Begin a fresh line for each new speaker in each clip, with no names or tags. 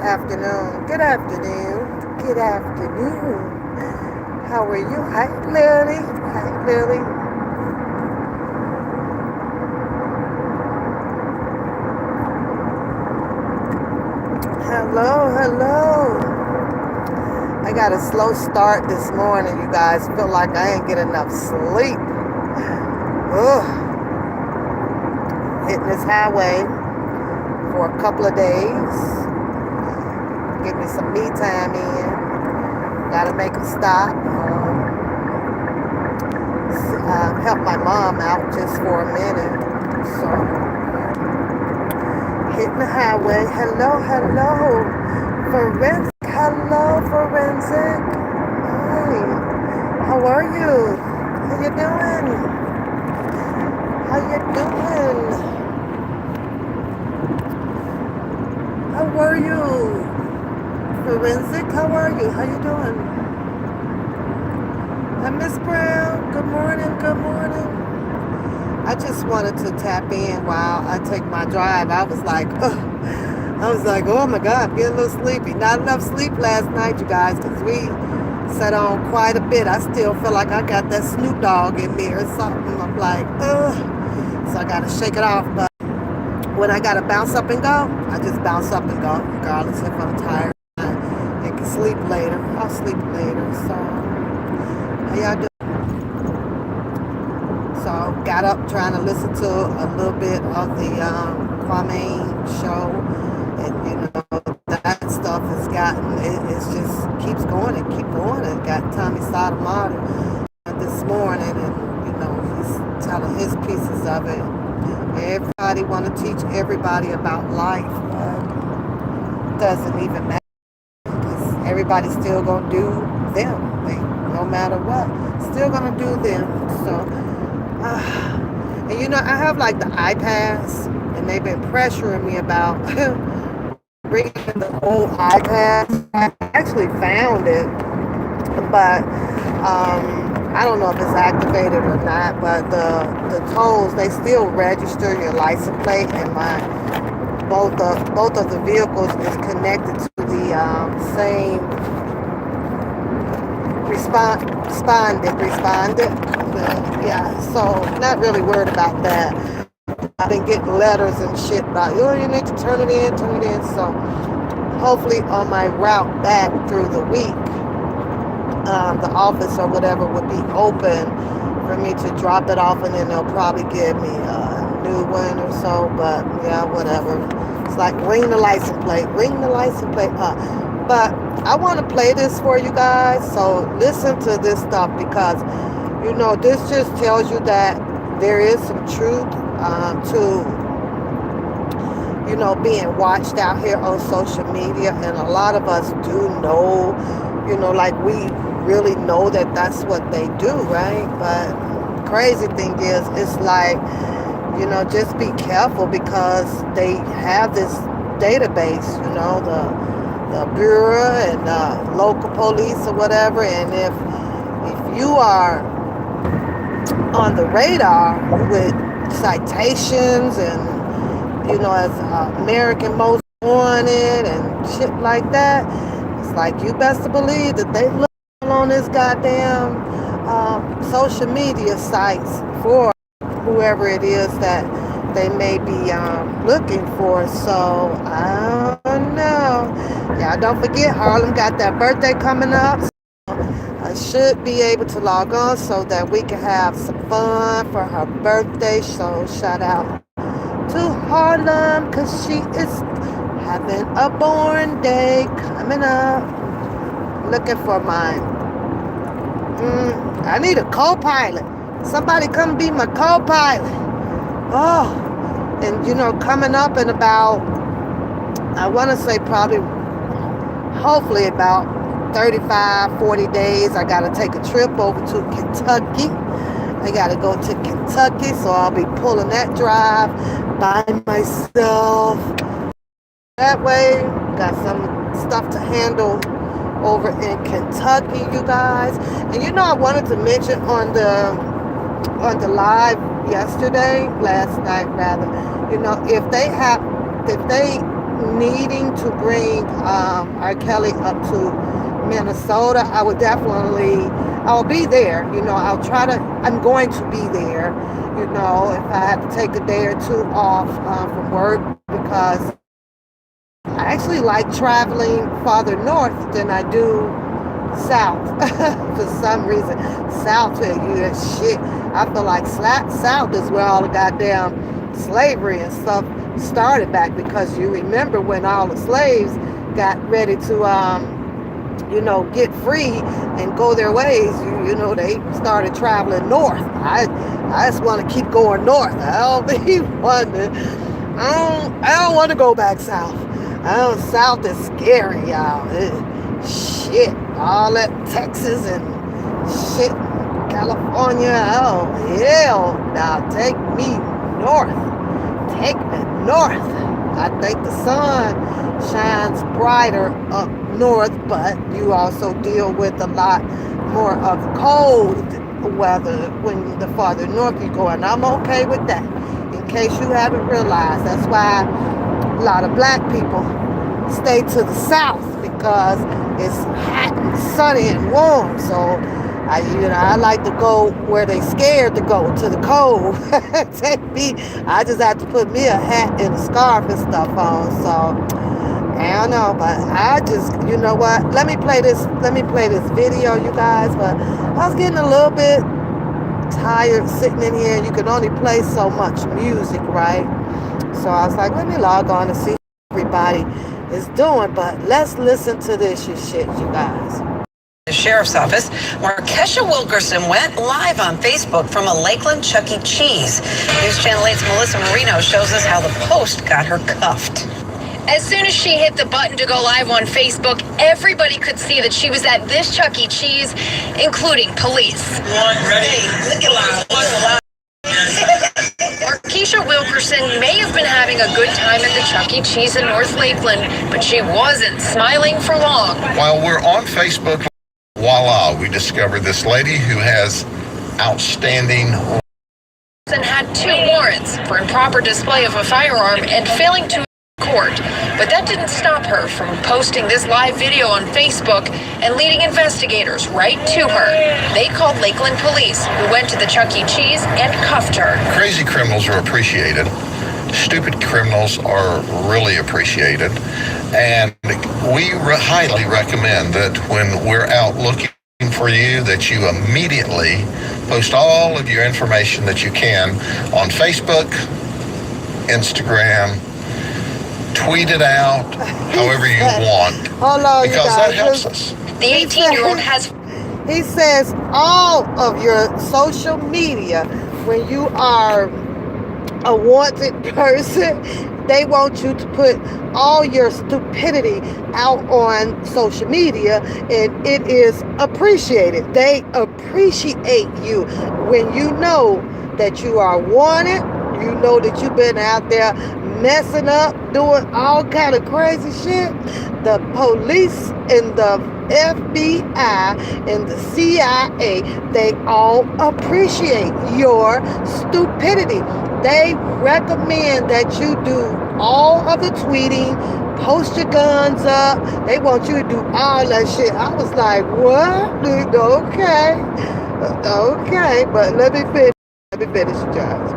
afternoon. Good afternoon. Good afternoon. How are you? Hi, Lily. Hi, Lily. Hello, hello. I got a slow start this morning, you guys. Feel like I ain't get enough sleep. Ugh. Hitting this highway for a couple of days. Give me some me time in. Gotta make a stop. Help my mom out just for a minute. So, hitting the highway. Hello, hello. Forensic. Hello, forensic. Hi. How are you? How you doing? How you doing? How are you? Forensic, how are you? How you doing? Hi, Miss Brown. Good morning, good morning. I just wanted to tap in while I take my drive. Oh my God, I'm getting a little sleepy. Not enough sleep last night, you guys, because we sat on quite a bit. I still feel like I got that Snoop Dogg in me or something. I'm like, ugh. So I got to shake it off. But when I got to bounce up and go, I just bounce up and go, regardless if I'm tired. I can sleep later. I'll sleep later. So, how y'all doing? So, got up trying to listen to a little bit of the Kwame show. And, that stuff has gotten, it's just keeps going and keep going. It got Tommy Sotomayor this morning, and, he's telling his pieces of it. Everybody want to teach everybody about life, but it doesn't even matter. Everybody's still gonna do them, no matter what. Still gonna do them. So, and I have like the iPads, and they've been pressuring me about bringing the old iPads. I actually found it, but I don't know if it's activated or not. But the tolls, they still register your license plate, and both of the vehicles is connected to the same responded. Yeah, so not really worried about that. I've been getting letters and shit about, you need to turn it in. So hopefully on my route back through the week, the office or whatever would be open for me to drop it off, and then they'll probably give me a new one or so. But yeah, whatever. It's like ring the license plate up. But I want to play this for you guys, so listen to this stuff, because this just tells you that there is some truth to being watched out here on social media, and a lot of us do know, like we really know that that's what they do, right? But crazy thing is, it's like, just be careful, because they have this database, the bureau and local police or whatever, and if you are on the radar with citations and as American Most Wanted and shit like that, it's like you best to believe that they look on this goddamn social media sites for whoever it is that they may be looking for. So I don't know. Y'all don't forget, Harlem got that birthday coming up. I should be able to log on so that we can have some fun for her birthday. So shout out to Harlem, because she is having a born day coming up. Looking for mine. I need a co-pilot. Somebody come be my co-pilot. Oh, and coming up in about, I want to say probably, hopefully about 35, 40 days, I got to take a trip over to Kentucky. I got to go to Kentucky, so I'll be pulling that drive by myself. That way, got some stuff to handle over in Kentucky, you guys. And I wanted to mention on the live last night rather, if they needing to bring R. Kelly up to Minnesota, I will be there. I'm going to be there. If I have to take a day or two off from work, because I actually like traveling farther north than I do south. For some reason, south to shit. I feel like south is where all the goddamn slavery and stuff started back, because you remember when all the slaves got ready to get free and go their ways, they started traveling north. I just want to keep going north. I don't be wanting I don't want to go back south. South is scary, y'all. Shit, all that Texas and shit, California. Oh hell, now take me north. Take me north. I think the sun shines brighter up north, but you also deal with a lot more of cold weather when the farther north you go, and I'm okay with that. In case you haven't realized, that's why a lot of black people stay to the south, because it's hot and sunny and warm. So I like to go where they scared to go, to the cold. Take me. I just have to put me a hat and a scarf and stuff on. So I don't know, but I just, you know what? Let me play this video, you guys. But I was getting a little bit tired sitting in here. You can only play so much music, right? So I was like, let me log on and see what everybody is doing. But let's listen to this shit, you guys.
The sheriff's office, where Kesha Wilkerson went live on Facebook from a Lakeland Chuck E. Cheese. News Channel 8's Melissa Marino shows us how the post got her cuffed.
As soon as she hit the button to go live on Facebook, everybody could see that she was at this Chuck E. Cheese, including police. Markeisha Wilkerson may have been having a good time at the Chuck E. Cheese in North Lakeland, but she wasn't smiling for long.
While we're on Facebook, voila, we discovered this lady who has outstanding
And had 2 warrants for improper display of a firearm and failing to court. But that didn't stop her from posting this live video on Facebook and leading investigators right to her. They called Lakeland police, who went to the Chuck E. Cheese and cuffed her.
Crazy criminals are appreciated. Stupid criminals are really appreciated. And we highly recommend that when we're out looking for you, that you immediately post all of your information that you can on Facebook, Instagram, tweet it out, however you want,
Hold on,
because that helps us.
The 18-year-old has...
He says all of your social media, when you are a wanted person, they want you to put all your stupidity out on social media, and it is appreciated. They appreciate you when you know that you are wanted. You know that you've been out there messing up, doing all kind of crazy shit. The police and the FBI and the CIA, they all appreciate your stupidity. They recommend that you do all of the tweeting, post your guns up. They want you to do all that shit. I was like, what? Okay, but let me finish, guys.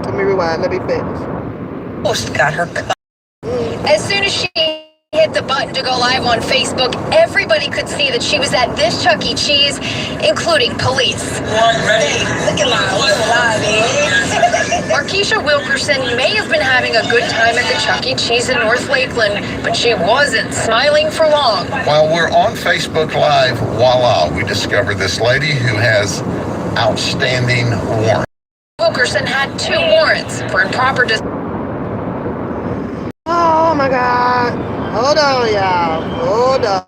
Let me rewind. Let me finish.
Post got her cuffed.
As soon as she hit the button to go live on Facebook, everybody could see that she was at this Chuck E. Cheese, including police. Markeisha Wilkerson may have been having a good time at the Chuck E. Cheese in North Lakeland, but she wasn't smiling for long.
While we're on Facebook Live, voila, we discovered this lady who has outstanding warrants.
Wilkerson had 2 warrants for improper
Oh my God. Hold on, y'all. Hold on.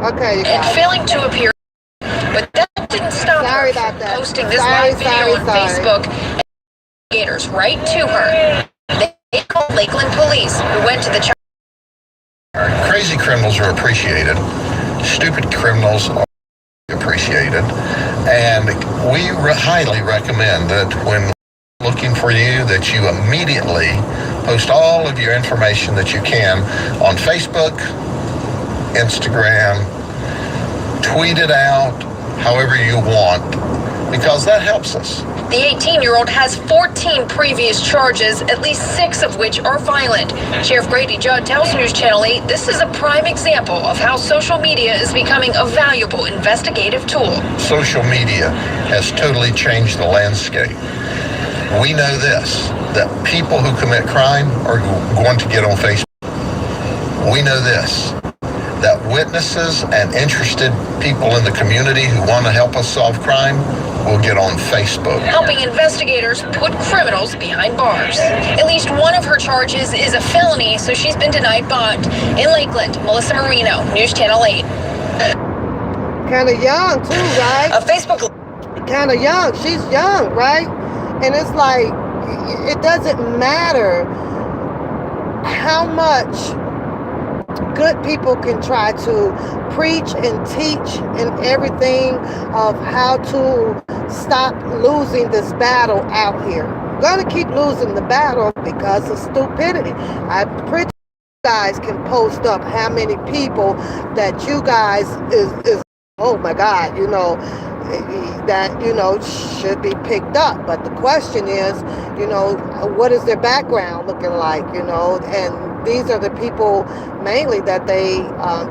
Okay, you
and
guys.
failing to appear. But that didn't stop
Sorry
her
about
from
that.
posting this
Sorry,
live video on
sorry.
Facebook. Investigators right to her. They called Lakeland police, who went to the child.
Crazy criminals are appreciated. Stupid criminals are appreciated. And we highly recommend that when looking for you, that you immediately post all of your information that you can on Facebook, Instagram, tweet it out, however you want, because that helps us.
The 18-year-old has 14 previous charges, at least 6 of which are violent. Sheriff Grady Judd tells News Channel 8 this is a prime example of how social media is becoming a valuable investigative tool.
Social media has totally changed the landscape. We know this, that people who commit crime are going to get on Facebook. We know this, that witnesses and interested people in the community who want to help us solve crime will get on Facebook.
Helping investigators put criminals behind bars. At least one of her charges is a felony, so she's been denied bond. In Lakeland, Melissa Marino, News Channel 8.
Kind of young too, right?
A Facebook
Kind of young. She's young, right? And it's like, it doesn't matter how much good people can try to preach and teach and everything of how to stop losing this battle out here. Gonna keep losing the battle because of stupidity. I'm pretty sure you guys can post up how many people that you guys is oh my God, that should be picked up. But the question is, what is their background looking like, and these are the people mainly that they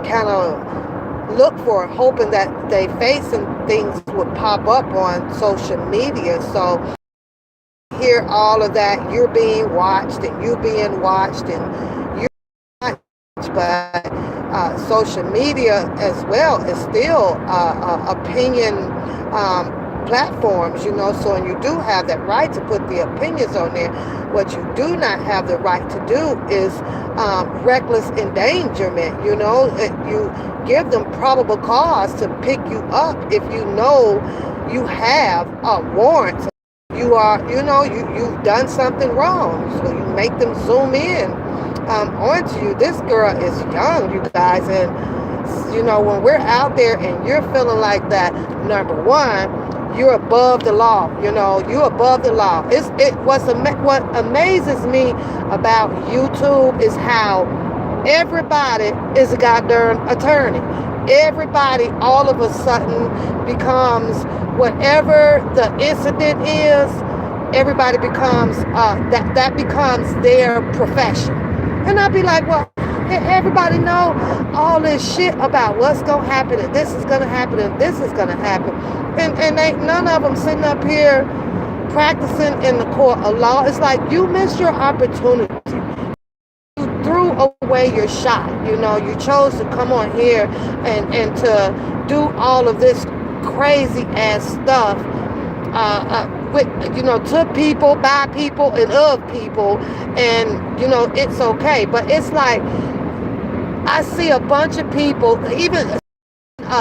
kind of look for, hoping that they facing things would pop up on social media. So hear all of that, you're being watched and you being watched and you're watched, but social media as well is still opinion platforms, so, and you do have that right to put the opinions on there. What you do not have the right to do is reckless endangerment. You give them probable cause to pick you up if you know you have warrants. You are, you've done something wrong, so you make them zoom in onto you. This girl is young, you guys, and when we're out there and you're feeling like that, number one, you're above the law. You're above the law. What amazes me about YouTube is how everybody is a goddamn attorney. Everybody all of a sudden becomes, whatever the incident is, everybody becomes that becomes their profession. And I'd be like, well, everybody know all this shit about what's gonna happen, and this is gonna happen, and this is gonna happen, and ain't none of them sitting up here practicing in the court of law. It's like you missed your opportunity. You threw away your shot. You chose to come on here and to do all of this crazy ass stuff with to people, by people, and of people, and it's okay. But it's like I see a bunch of people, even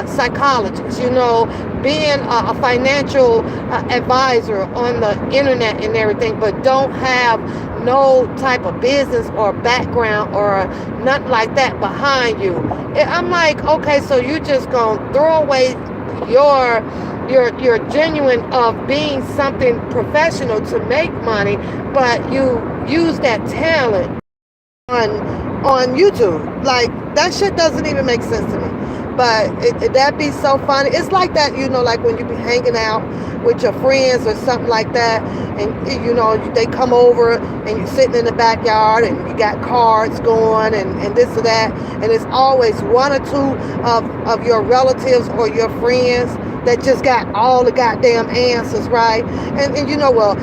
psychologists, being a financial advisor on the internet and everything, but don't have no type of business or background or nothing like that behind you. I'm like, okay, so you just gonna throw away your genuine of being something professional to make money, but you use that talent on YouTube. Like, that shit doesn't even make sense to me. But that'd be so funny. It's like that, like when you be hanging out with your friends or something like that, and they come over and you're sitting in the backyard and you got cards going and this or that, and it's always one or two of your relatives or your friends that just got all the goddamn answers, right? And well,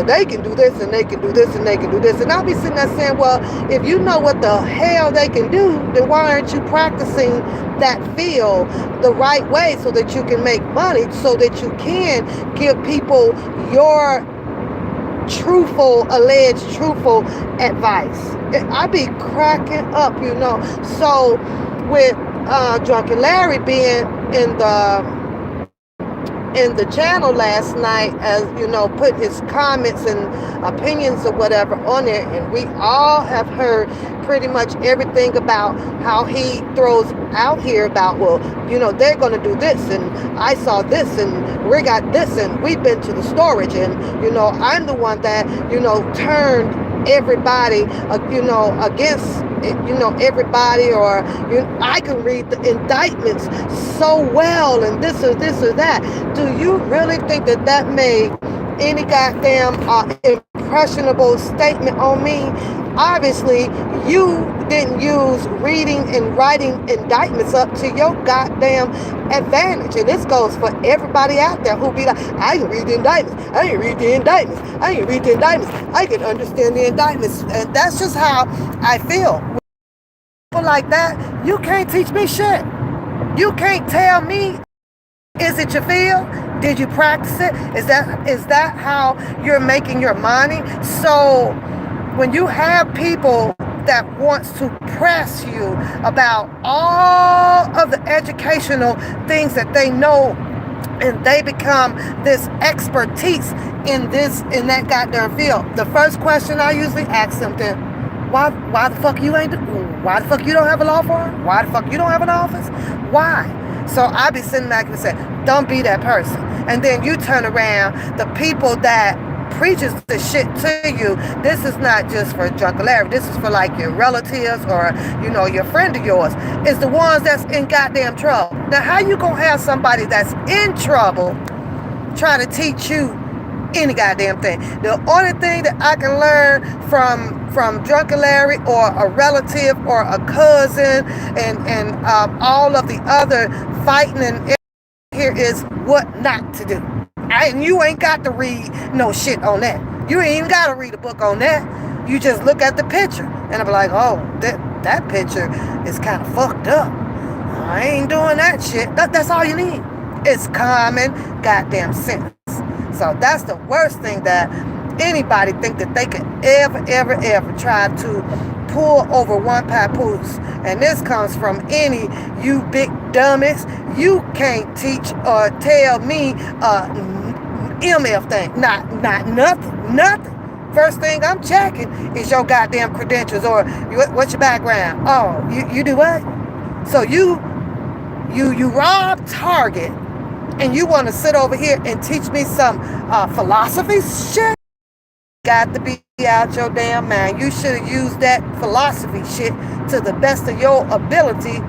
they can do this and they can do this and they can do this. And I'll be sitting there saying, well, if you know what the hell they can do, then why aren't you practicing that field the right way so that you can make money, so that you can give people your alleged truthful advice? I be cracking up, So with Drunken Larry being in the channel last night, as you know, put his comments and opinions or whatever on there, and we all have heard pretty much everything about how he throws out here about, well, you know, they're going to do this, and I saw this, and we got this, and we've been to the storage, and you know, I'm the one that, you know, turned everybody, you know, against, you know, everybody, or I can read the indictments so well, and this or that. Do you really think that that made any goddamn impressionable statement on me? Obviously, you didn't use reading and writing indictments up to your goddamn advantage. And this goes for everybody out there who be like, I can read the indictments. I can read the indictments. I can read the indictments. I can understand the indictments. And that's just how I feel. People like that, you can't teach me shit. You can't tell me, is it your field? Did you practice it? Is that how you're making your money? So when you have people that wants to press you about all of the educational things that they know, and they become this expertise in that goddamn field, the first question I usually ask them then, why the fuck you don't have a law firm? Why the fuck you don't have an office? Why? So I be sitting back and say, don't be that person. And then you turn around, the people that preaches the shit to you, this is not just for Drunken Larry, this is for like your relatives or, you know, your friend of yours, is the ones that's in goddamn trouble. Now, how you gonna have somebody that's in trouble trying to teach you any goddamn thing? The only thing that I can learn from Drunken Larry or a relative or a cousin and all of the other fighting and here is what not to do. And you ain't got to read no shit on that. You ain't even got to read a book on that. You just look at the picture and I'm like, oh, that picture is kind of fucked up. I ain't doing that shit. That's all you need. It's common goddamn sense. So that's the worst thing that anybody think that they could ever try to pull over one papoose. And this comes from any you big dummies. You can't teach or tell me MF thing. Not nothing. First thing I'm checking is your goddamn credentials or what's your background. Oh, you do what? So you rob Target and you want to sit over here and teach me some philosophy shit? Got to be out your damn mind. You should have used that philosophy shit to the best of your ability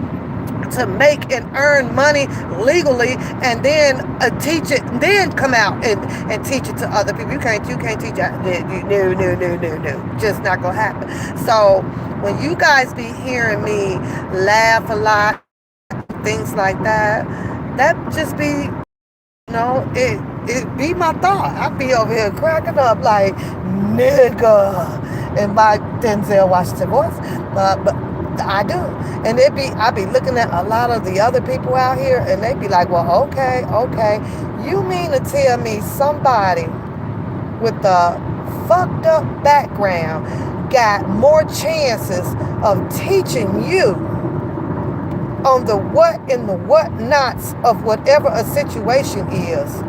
to make and earn money legally, and then teach it, and then come out and teach it to other people. You can't teach that. No. Just not gonna happen. So when you guys be hearing me laugh a lot, things like that, that just be, you know, it be my thought. I be over here cracking up like nigga in my Denzel Washington voice, but I do. And I be looking at a lot of the other people out here, and they be like, well, okay, you mean to tell me somebody with a fucked up background got more chances of teaching you on the what and the what nots of whatever a situation is,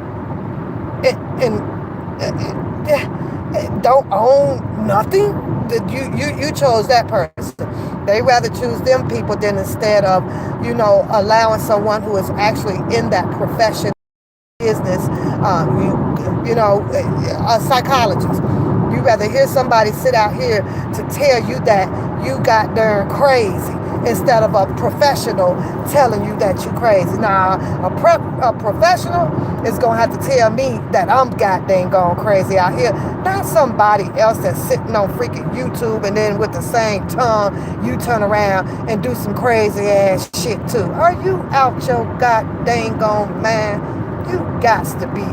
and don't own nothing? That you chose that person. They rather choose them people than instead of, you know, allowing someone who is actually in that profession, business, you know, a psychologist. You rather hear somebody sit out here to tell you that you got darn crazy instead of a professional telling you that you crazy. Now, a professional is going to have to tell me that I'm goddamn going crazy out here, not somebody else that's sitting on freaking YouTube and then with the same tongue, you turn around and do some crazy ass shit too. Are you out your goddamn gone man? You got to be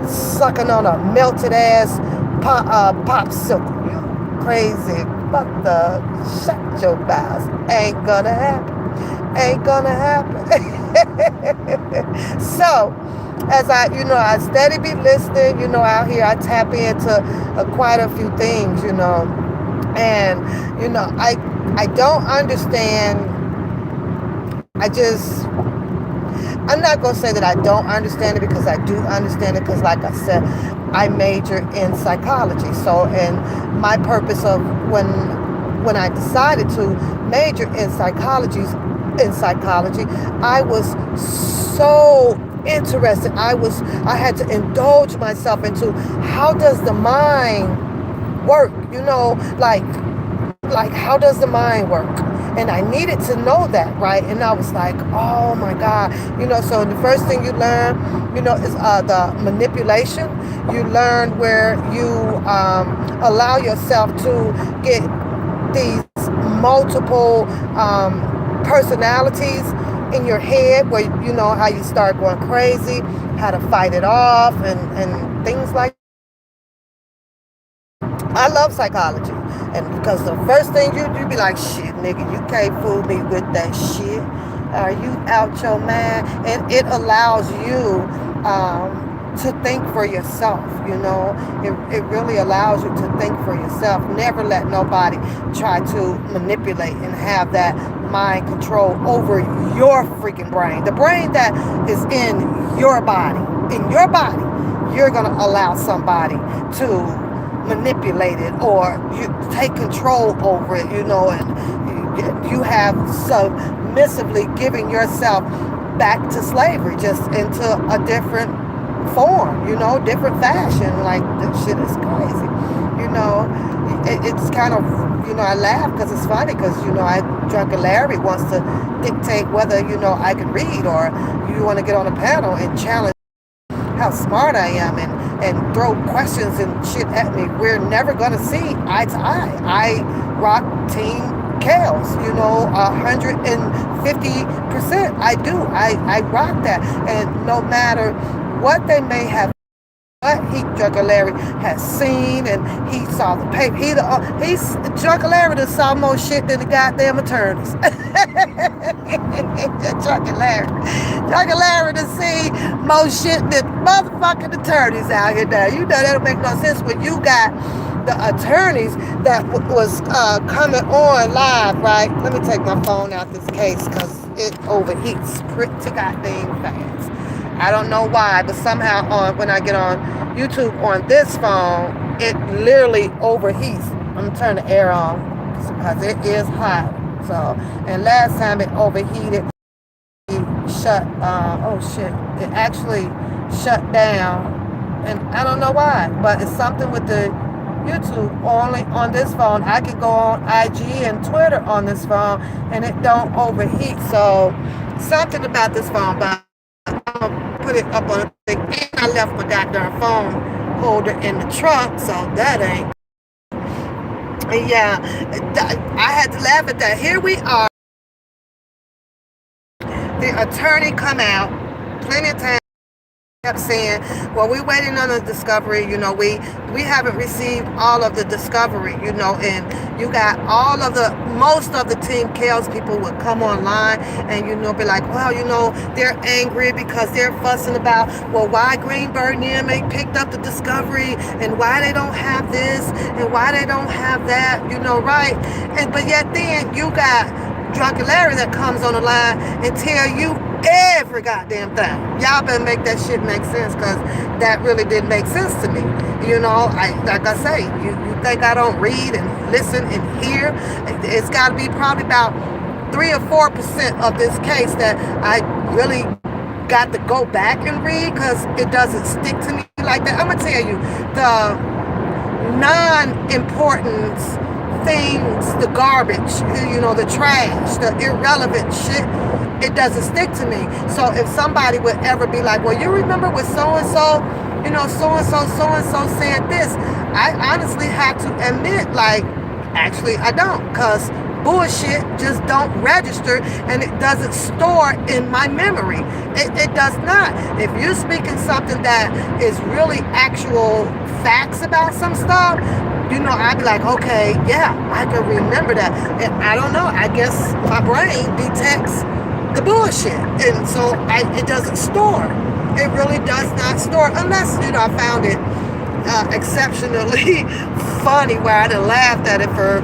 sucking on a melted ass popsicle. You crazy. Fuck the shut your mouth. Ain't gonna happen. So, as I steady be listening, out here I tap into quite a few things, and, I don't understand I just, I'm not going to say that I don't understand it, because I do understand it, because like I said, I major in psychology. So, and my purpose of when I decided to major in psychology, I was so interested. I had to indulge myself into how does the mind work, like how does the mind work? And I needed to know that, right? And I was like, oh my God, so the first thing you learn, is the manipulation. You learn where you allow yourself to get these multiple personalities in your head, where how you start going crazy, how to fight it off, and things like that. I love psychology, and because the first thing you be like, shit, nigga, you can't fool me with that shit. Are you out your mind? And it allows you to think for yourself. It really allows you to think for yourself. Never let nobody try to manipulate and have that mind control over your freaking brain. The brain that is in your body. You're going to allow somebody to manipulate it, or you take control over it, and you have submissively giving yourself back to slavery, just into a different form, different fashion. Like, this shit is crazy. It's kind of, I laugh because it's funny, because, Drunken Larry wants to dictate whether, I can read, or you want to get on a panel and challenge how smart I am, and throw questions and shit at me. We're never going to see eye to eye. I rock Team Kales, 150%. I do. I rock that. And no matter what they may have, what Drunken Larry has seen, and he saw the paper. Drunken Larry that saw more shit than the goddamn attorneys. Drunken Larry to see more shit than motherfucking attorneys out here now. That don't make no sense when you got the attorneys that was coming on live, right? Let me take my phone out this case, because it overheats pretty goddamn fast. I don't know why, but somehow when I get on YouTube on this phone, it literally overheats. I'm gonna turn the air on because it is hot. So, and last time it overheated, it actually shut down, and I don't know why, but it's something with the YouTube only on this phone. I could go on IG and Twitter on this phone, and it don't overheat. So, something about this phone, but I'm gonna put it up on a thing. And I left my goddamn phone holder in the trunk, so that ain't. Yeah, I had to laugh at that. Here we are. The attorney come out plenty of times, kept saying, well, we're waiting on the discovery, we haven't received all of the discovery, and you got most of the Team Kales people would come online and, be like, well, they're angry because they're fussing about, well, why Greenberg ain't picked up the discovery, and why they don't have this, and why they don't have that, right? But yet then you got Drunken Larry that comes on the line and tell you every goddamn thing. Y'all better make that shit make sense, because that really didn't make sense to me. Like I say, you think I don't read and listen and hear? It's got to be probably about 3 or 4% of this case that I really got to go back and read, because it doesn't stick to me like that. I'm gonna tell you, the non-important things, the garbage, the trash, the irrelevant shit, it doesn't stick to me. So if somebody would ever be like, well, you remember with so-and-so, so-and-so said this, I honestly have to admit, like, actually I don't, because bullshit just don't register, and it doesn't store in my memory. It does not. If you're speaking something that is really actual facts about some stuff, I'd be like, okay, yeah, I can remember that. And I don't know, I guess my brain detects the bullshit. And so it doesn't store. It really does not store, unless, I found it exceptionally funny, where I'd have laughed at it for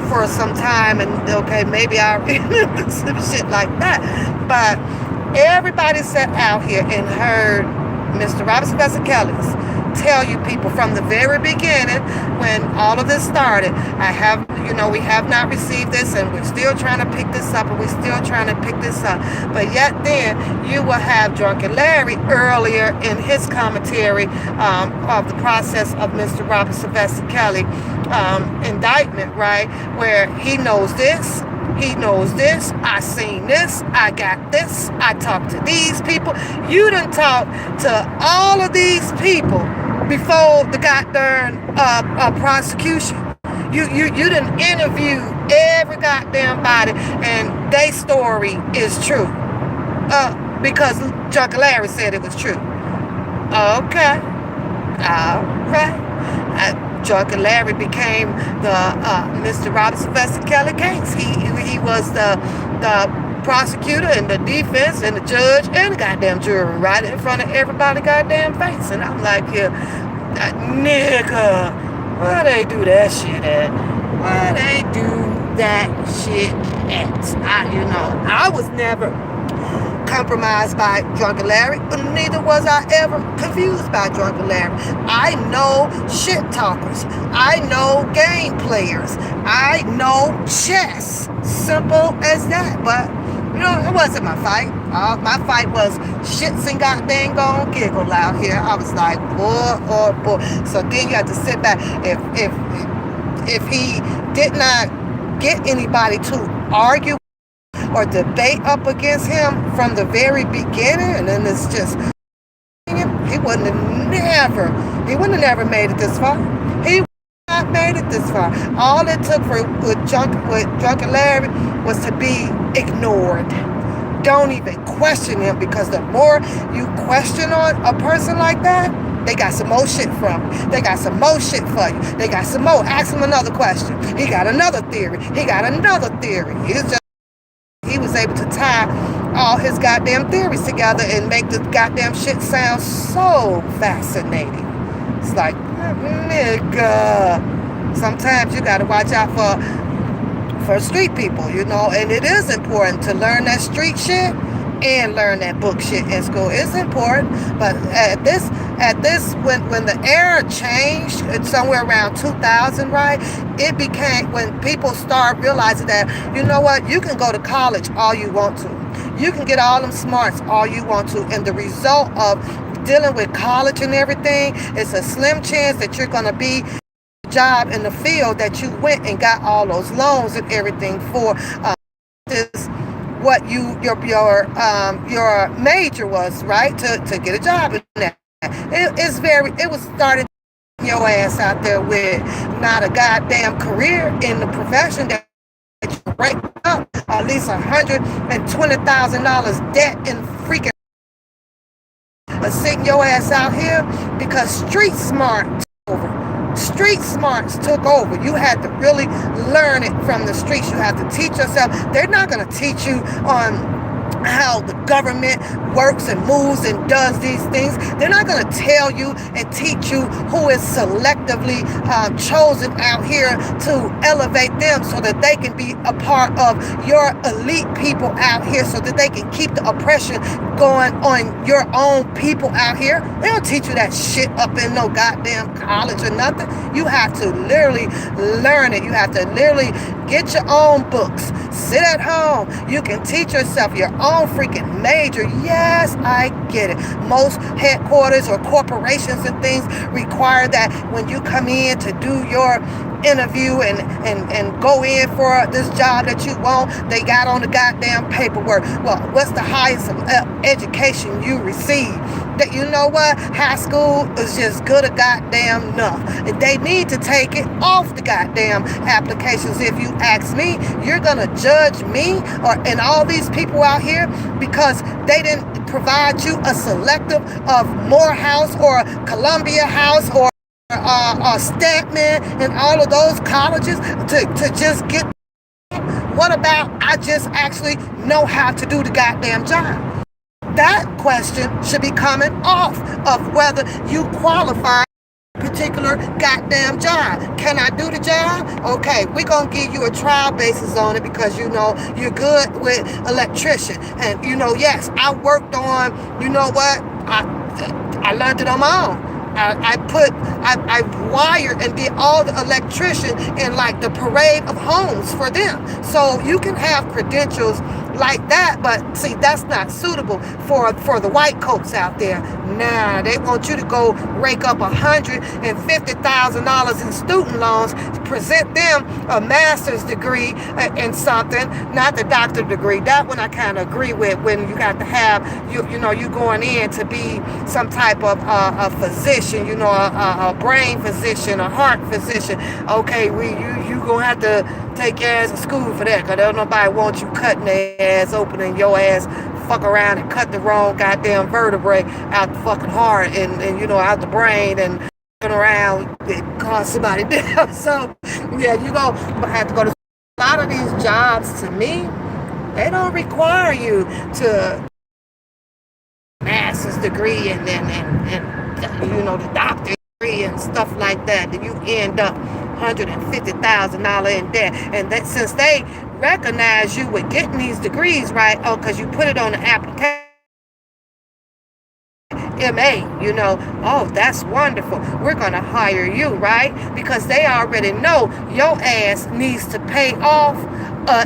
for some time, and okay, maybe I remember some shit like that. But everybody sat out here and heard Mr. Robert Sylvester Kelly's tell you people from the very beginning when all of this started. We have not received this, and we're still trying to pick this up, and we're still trying to pick this up. But yet then you will have Drunken Larry earlier in his commentary of the process of Mr. Robert Sylvester Kelly indictment, right, where he knows this. He knows this. I seen this. I got this. I talked to these people. You done talk to all of these people before the goddamn prosecution. You done interview every goddamn body, and their story is true. Because Drunken Larry said it was true. Okay. All right. Drunken Larry became the Mr. Robert Sylvester Kelly case. He was the prosecutor and the defense and the judge and the goddamn jury right in front of everybody goddamn face. And I'm like, yeah, nigga, why they do that shit at? Why they do that shit at? I was never compromised by Drunken Larry, but neither was I ever confused by Drunken Larry. I know shit talkers. I know game players. I know chess. Simple as that. But it wasn't my fight. My fight was shits and goddamn gone giggle out here. I was like, boy. So then you have to sit back. If he did not get anybody to argue or debate up against him from the very beginning, and then it's just he wouldn't have never made it this far. He would not made it this far. All it took with Drunken Larry was to be ignored. Don't even question him, because the more you question on a person like that, they got some more shit from you. They got some more shit for you. They got some more. Ask him another question. He got another theory. He was able to tie all his goddamn theories together and make the goddamn shit sound so fascinating. It's like, nigga, sometimes you gotta watch out for street people, and it is important to learn that street shit and learn that book shit in school. It's important, but at this when the era changed, it's somewhere around 2000, right? It became when people start realizing that, you know what, you can go to college all you want to, you can get all them smarts all you want to, and the result of dealing with college and everything, it's a slim chance that you're gonna be job in the field that you went and got all those loans and everything for. This what your major was, right, to get a job in that. It was starting your ass out there with not a goddamn career in the profession that you break up at least $120,000 debt in freaking sitting your ass out here because street smarts took over. You had to really learn it from the streets. You have to teach yourself. They're not going to teach you on how the government works and moves and does these things. They're not going to tell you and teach you who is selectively chosen out here to elevate them so that they can be a part of your elite people out here, so that they can keep the oppression going on your own people out here. They don't teach you that shit up in no goddamn college or nothing. You have to literally learn it. You have to literally get your own books. Sit at home. You can teach yourself your own freaking major. Yes, I get it. Most headquarters or corporations and things require that when you come in to do your interview and go in for this job that you want, they got on the goddamn paperwork. Well, what's the highest education you receive? That, you know what? High school is just good a goddamn enough. They need to take it off the goddamn applications. If you ask me, you're gonna judge me and all these people out here because they didn't provide you a selective of Morehouse or Columbia House or Stanton and all of those colleges to just get. What about I just actually know how to do the goddamn job? That question should be coming off of whether you qualify particular goddamn job. Can I do the job? Okay, we're going to give you a trial basis on it because, you know, you're good with electrician. And, you know, yes, I worked on, you know what, I learned it on my own. I wired and did all the electrician in like the parade of homes for them. So you can have credentials like that, but see, that's not suitable for the white coats out there. Nah, they want you to go rake up $150,000 in student loans, present them a master's degree in something, not the doctorate degree. That one I kind of agree with, when you got to have, you know, you going in to be some type of a physician, you know, a brain physician, a heart physician. Okay, you gonna have to take your ass to school for that, because don't nobody want you cutting their ass open and your ass fuck around and cut the wrong goddamn vertebrae out the fucking heart and you know, out the brain and around and cause somebody death. So yeah, you gonna have to go to a lot of these jobs. To me, they don't require you to master's degree and you know, the doctor degree and stuff like that. Then you end up $150,000 in debt. And that, since they recognize you with getting these degrees, right? Oh, because you put it on the application. MA, you know, oh, that's wonderful. We're going to hire you, right? Because they already know your ass needs to pay off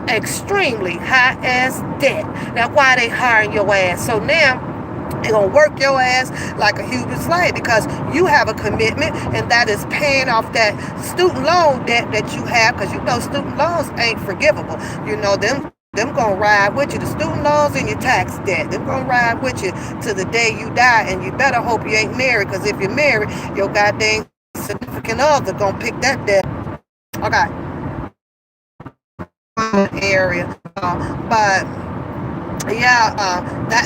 extremely high ass debt. That's why they hiring your ass. So now they're going to work your ass like a human slave, because you have a commitment, and that is paying off that student loan debt that you have, because you know student loans ain't forgivable. You know, them gonna ride with you. The student loans and your tax debt, them gonna ride with you to the day you die. And you better hope you ain't married, because if you're married, your goddamn significant other gonna pick that debt. Okay. Area. But yeah,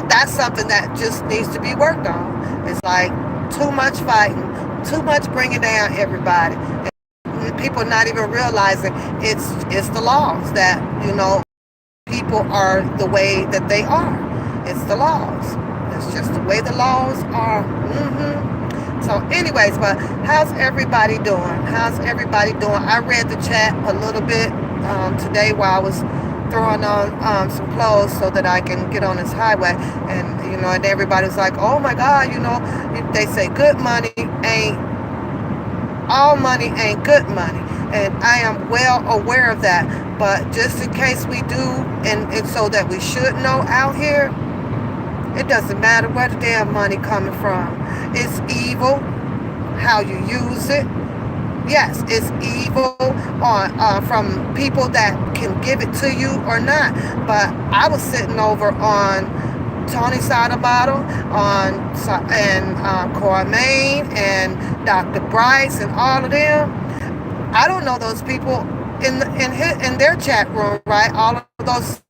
that's something that just needs to be worked on. It's like too much fighting, too much bringing down everybody. And people not even realizing it's the laws that, you know, people are the way that they are. It's the laws. It's just the way the laws are. So anyways, but how's everybody doing? How's everybody doing? I read the chat a little bit today while I was throwing on some clothes so that I can get on this highway. And, you know, and everybody's like, oh my God, you know, they say good money ain't, all money ain't good money. And I am well aware of that. But just in case we do, and so that we should know out here, it doesn't matter where the damn money coming from. It's evil how you use it. Yes, it's evil from people that can give it to you or not. But I was sitting over on Tony Sotomayor, and Cormaine and Dr. Bryce and all of them. I don't know those people in their chat room, right? All of those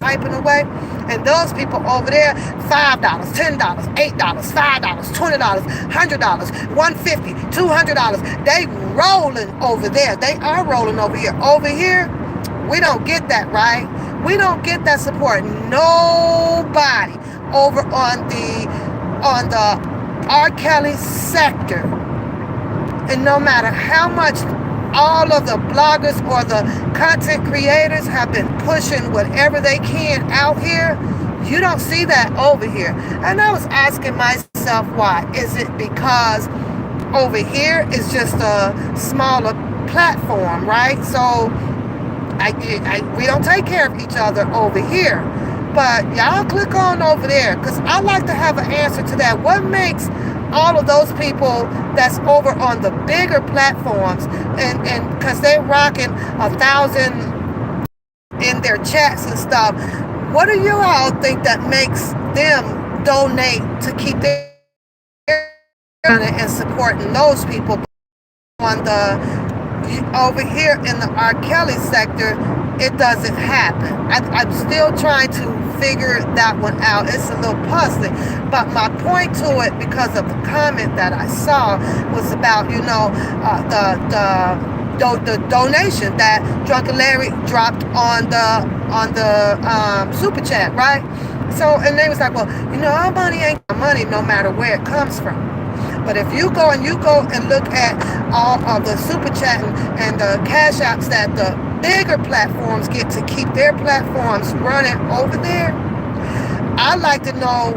typing away, and those people over there, $5, $10, $8, $5, $20, $100, $150, $200. They rolling over there. They are rolling over here. Over here, we don't get that, right? We don't get that support. Nobody over on the R. Kelly sector, and no matter how much all of the bloggers or the content creators have been pushing whatever they can out here, you don't see that over here. And I was asking myself, why? Is it because over here is just a smaller platform, right? So we don't take care of each other over here. But y'all click on over there, because I like to have an answer to that. What makes all of those people that's over on the bigger platforms, and because they're rocking 1,000 in their chats and stuff, what do you all think that makes them donate to keep their and supporting those people? On the over here in the R. Kelly sector, it doesn't happen. I'm still trying to figure that one out. It's a little puzzling. But my point to it, because of the comment that I saw, was about, you know, the donation that Drunken Larry dropped on the super chat, right? So, and they was like, well, you know, our money ain't money no matter where it comes from. But if you go and look at all of the super chatting and the cash apps that the bigger platforms get to keep their platforms running over there, I'd like to know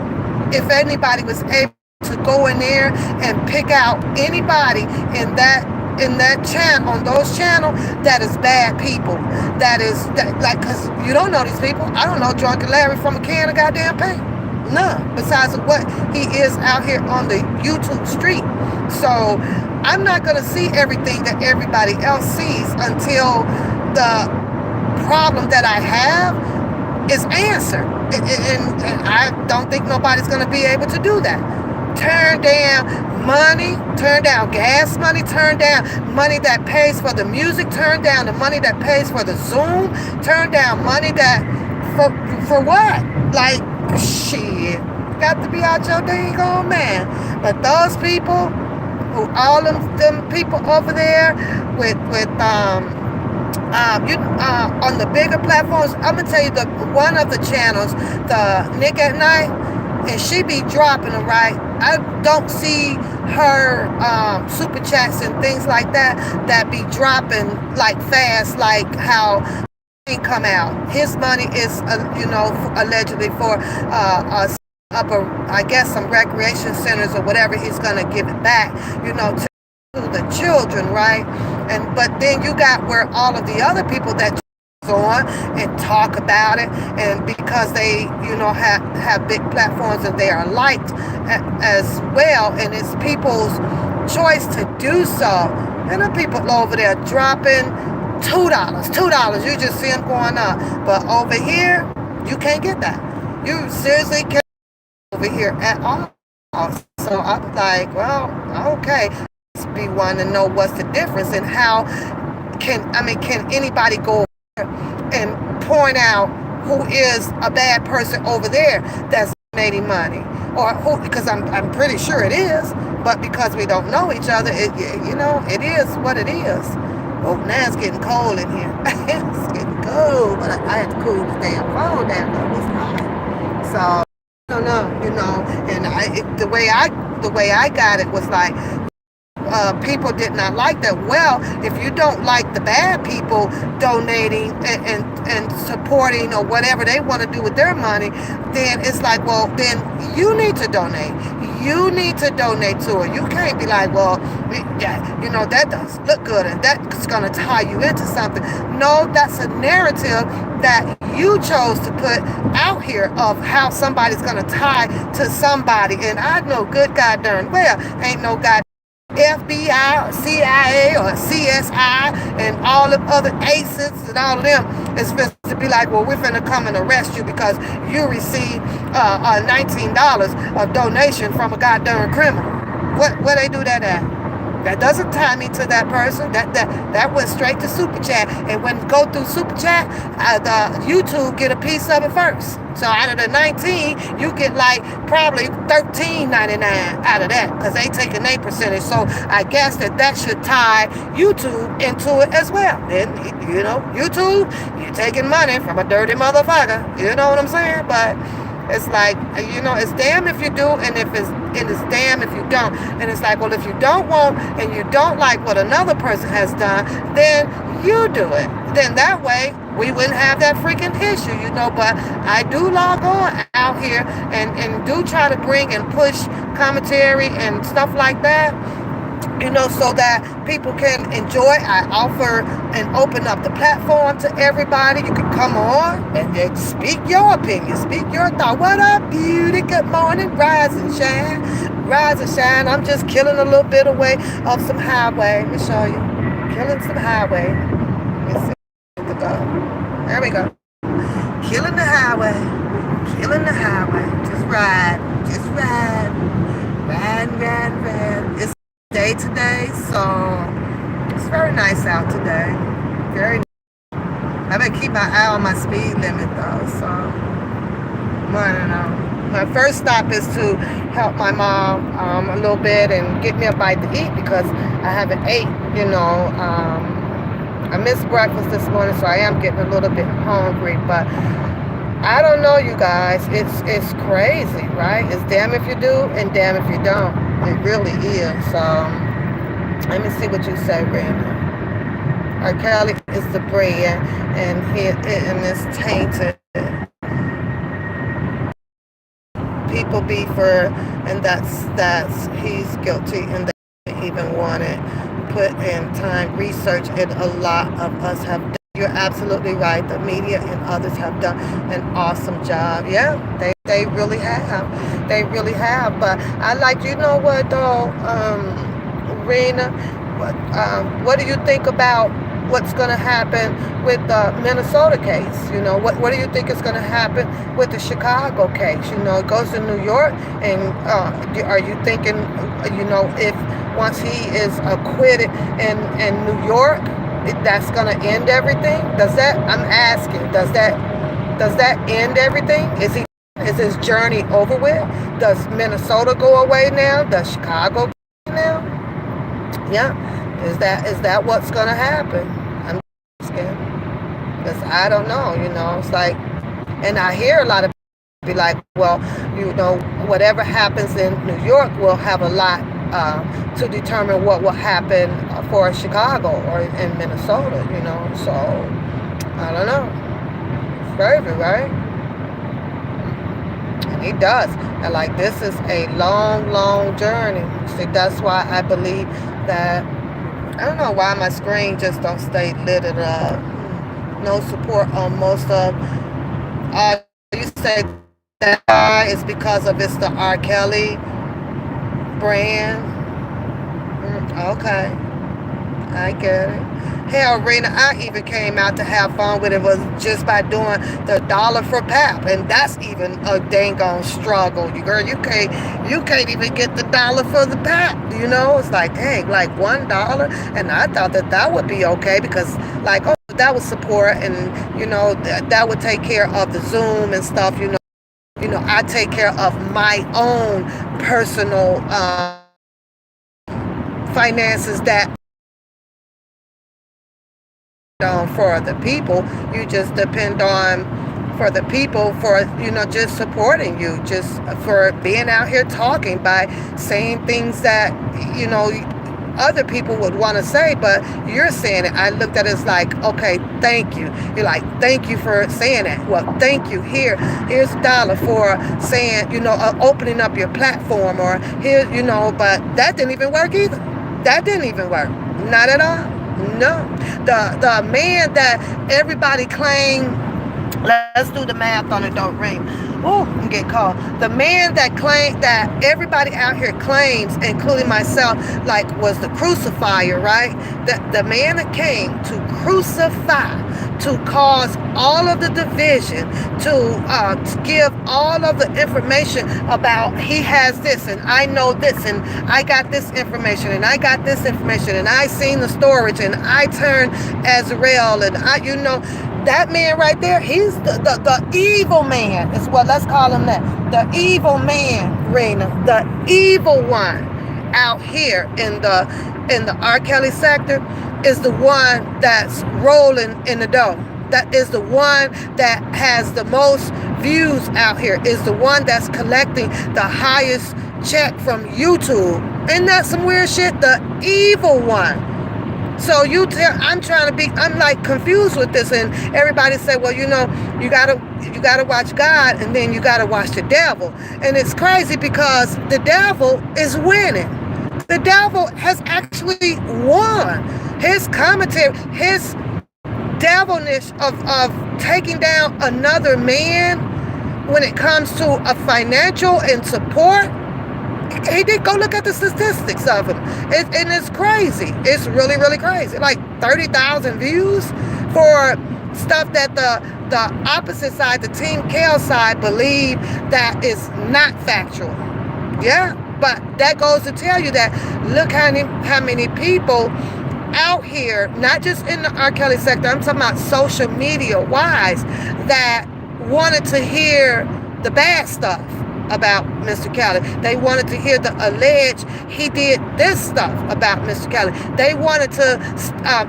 if anybody was able to go in there and pick out anybody in that channel, on those channels, that is bad people, like, because you don't know these people. I don't know Drunken Larry from a can of goddamn paint, none, besides of what he is out here on the YouTube street. So I'm not going to see everything that everybody else sees until the problem that I have is answered, and I don't think nobody's going to be able to do that. Turn down money, turn down gas money, turn down money that pays for the music, turn down the money that pays for the Zoom, turn down money that, for what? Like, shit, got to be out your dang on man. But those people, all of them people over there with on the bigger platforms, I'm gonna tell you, one of the channels, the Nick at Night, and she be dropping them, right? I don't see her super chats and things like that be dropping like fast, like how he come out. His money is, allegedly for I guess some recreation centers or whatever. He's gonna give it back, to the children, right? But then you got where all of the other people that on and talk about it, and because they have big platforms and they are liked as well, and it's people's choice to do so, and the people over there dropping $2, you just see them going up. But over here you can't get that. You seriously can't over here at all. So I'm like, well, okay, be wanting to know what's the difference, and how can anybody go and point out who is a bad person over there that's donating money, or who, because I'm pretty sure it is, but because we don't know each other, it is what it is. Oh, now it's getting cold in here. It's getting cold, but I had to cool the damn phone down. It was hot. So I don't know, and the way I got it was like, people did not like that. Well, if you don't like the bad people donating and supporting or whatever they want to do with their money, then it's like, well, then you need to donate. You need to donate to it. You can't be like, well, yeah, that does look good and that's going to tie you into something. No, that's a narrative that you chose to put out here of how somebody's going to tie to somebody. And I know good God darn well ain't no God FBI or CIA or CSI and all the other ACEs and all of them is supposed to be like, well, we're finna come and arrest you because you received $19 of donation from a goddamn criminal. Where they do that at? That doesn't tie me to that person. That went straight to Super Chat. And when it go through Super Chat, the YouTube get a piece of it first. So out of the 19, you get like probably $13.99 out of that, because they taking their percentage. So I guess that should tie YouTube into it as well. And YouTube, you're taking money from a dirty motherfucker. You know what I'm saying? But it's like, it's damn if you do, and it's damn if you don't. And it's like, well, if you don't want and you don't like what another person has done, then you do it. Then that way we wouldn't have that freaking issue, But I do log on out here and do try to bring and push commentary and stuff like that, so that people can enjoy. I offer and open up the platform to everybody. You can come on and speak your opinion, speak your thought. What up, beauty? Good morning. Rise and shine. Rise and shine. I'm just killing a little bit away of some highway. Let me show you. Killing some highway. Let me see. There we go. Killing the highway. Killing the highway. Just ride. Just ride. Ride. It's day today, so it's very nice out today. Very nice. I better keep my eye on my speed limit though, so I don't know. My first stop is to help my mom a little bit and get me a bite to eat, because I haven't ate, I missed breakfast this morning, so I am getting a little bit hungry, but I don't know, you guys. It's crazy, right? It's damn if you do and damn if you don't. It really is. Let me see what you say, Brandon. R. Kelly is the brand, and it's tainted. People beefer, and that's he's guilty, and they even want it put in time, research, and a lot of us have done. You're absolutely right. The media and others have done an awesome job. Yeah, they really have. They really have. But I like, you know what though, Rena, what do you think about what's going to happen with the Minnesota case? You know, what do you think is going to happen with the Chicago case? You know, it goes to New York, and are you thinking, you know, if once he is acquitted in New York, that's going to end everything? Does that, I'm asking, does that end everything? Is his journey over with? Does Minnesota go away now? Does Chicago go away now? Yeah. Is that what's going to happen? I'm asking. Because I don't know, you know. It's like, and I hear a lot of people be like, well, you know, whatever happens in New York will have a lot to determine what will happen for Chicago or in Minnesota, you know. So, I don't know. It's crazy, right? And he does. And like, this is a long, long journey. See, that's why I believe that, I don't know why my screen just don't stay lit up. No support on most of. You say that is because of it's the R. Kelly brand. Okay, I get it. Hell, Rena, I even came out to have fun with it was just by doing the $1 for pap, and that's even a dang on struggle. Girl, you can't even get the $1 for the pap. You know, it's like, dang, like $1, and I thought that would be okay because, like, oh, that would support, and you know that would take care of the Zoom and stuff. You know, I take care of my own personal finances that. For the people, you just depend on for the people for, you know, just supporting you, just for being out here talking by saying things that, you know, other people would want to say, but you're saying it. I looked at it as like, okay, thank you. You're like, thank you for saying that. Well, thank you. Here's $1 for saying, you know, opening up your platform, or here, you know, but that didn't even work either. That didn't even work. Not at all. No, the man that everybody claimed, let's do the math on it, don't ring. Oh, I'm getting called. The man that claimed, that everybody out here claims, including myself, like was the crucifier, right? The man that came to crucify, to cause all of the division, to give all of the information about he has this and I know this and I got this information and I got this information and I seen the storage and I turned Azrael and I, you know, that man right there, he's the evil man is what, let's call him that. The evil man, Rena, the evil one out here in the R. Kelly sector is the one that's rolling in the dough. That is the one that has the most views out here, is the one that's collecting the highest check from YouTube. Isn't that some weird shit? The evil one. So I'm like confused with this, and everybody say, well, you know, you gotta watch God, and then you gotta watch the devil. And it's crazy because the devil is winning. The devil has actually won. His commentary, his devilness of taking down another man when it comes to a financial and support. He did go look at the statistics of him. And it's crazy. It's really, really crazy. Like 30,000 views for stuff that the opposite side, the Team Kale side, believe that is not factual. Yeah, but that goes to tell you that look how many people out here, not just in the R. Kelly sector, I'm talking about social media wise, that wanted to hear the bad stuff about Mr. Kelly. They wanted to hear the alleged he did this stuff about Mr. Kelly. They wanted to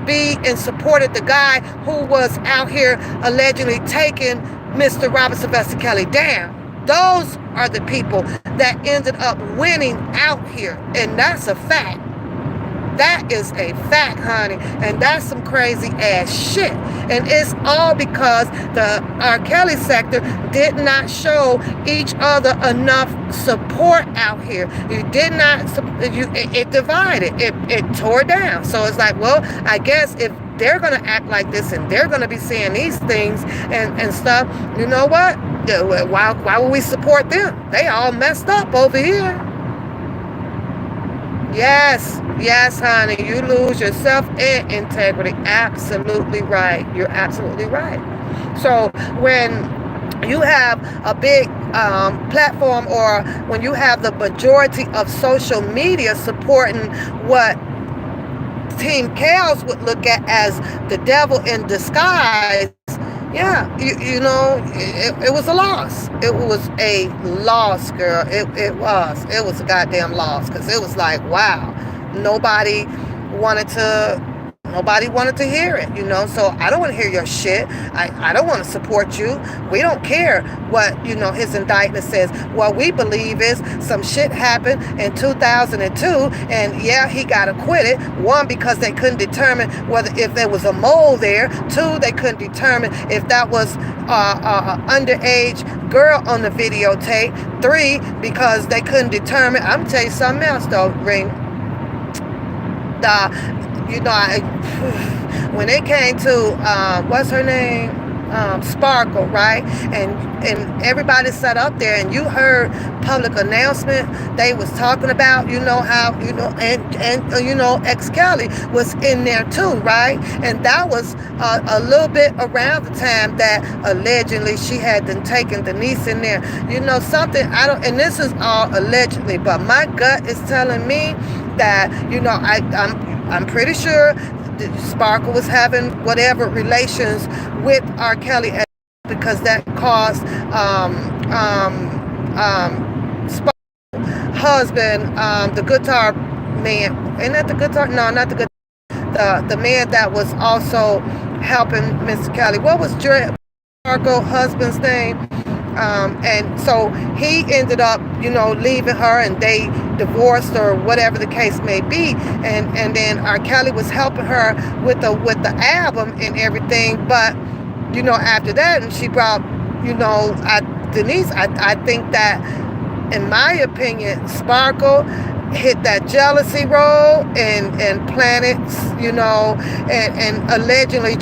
be and supported the guy who was out here allegedly taking Mr. Robert Sylvester Kelly down. Those are the people that ended up winning out here. And that's a fact. That is a fact, honey. And that's some crazy ass shit. And it's all because the R. Kelly sector did not show each other enough support out here. You did not, it divided. It tore down. So it's like, well, I guess if they're going to act like this and they're going to be saying these things and stuff, you know what? Why would we support them? They all messed up over here. Yes, honey, you lose yourself and integrity. Absolutely right. You're absolutely right. So when you have a big platform, or when you have the majority of social media supporting what Team Chaos would look at as the devil in disguise, yeah, you know, it was a loss. It was a loss, girl. It was a goddamn loss, because it was like, wow, nobody wanted to hear it, you know. So I don't want to hear your shit. I don't want to support you. We don't care what, you know, his indictment says. What we believe is some shit happened in 2002, and yeah, he got acquitted. One, because they couldn't determine if there was a mole there. Two, they couldn't determine if that was an underage girl on the videotape. Three, because they couldn't determine. I'm gonna tell you something else though, Ring. You know, when it came to what's her name, Sparkle, right? And everybody sat up there, and you heard public announcement. They was talking about, you know, how, you know, and you know, X Kelly was in there too, right? And that was a little bit around the time that allegedly she had been taken Denise in there. You know, something I don't, and this is all allegedly, but my gut is telling me that, you know, I'm pretty sure that Sparkle was having whatever relations with R. Kelly, because that caused Sparkle's husband, the guitar man, ain't that the guitar? No, not the guitar. The man that was also helping Mr. Kelly. What was Sparkle's husband's name? And so he ended up, you know, leaving her, and they divorced, or whatever the case may be. And then R. Kelly was helping her with the album and everything. But, you know, after that, and she brought, you know, Denise, I think that, in my opinion, Sparkle hit that jealousy role and planted, you know, and allegedly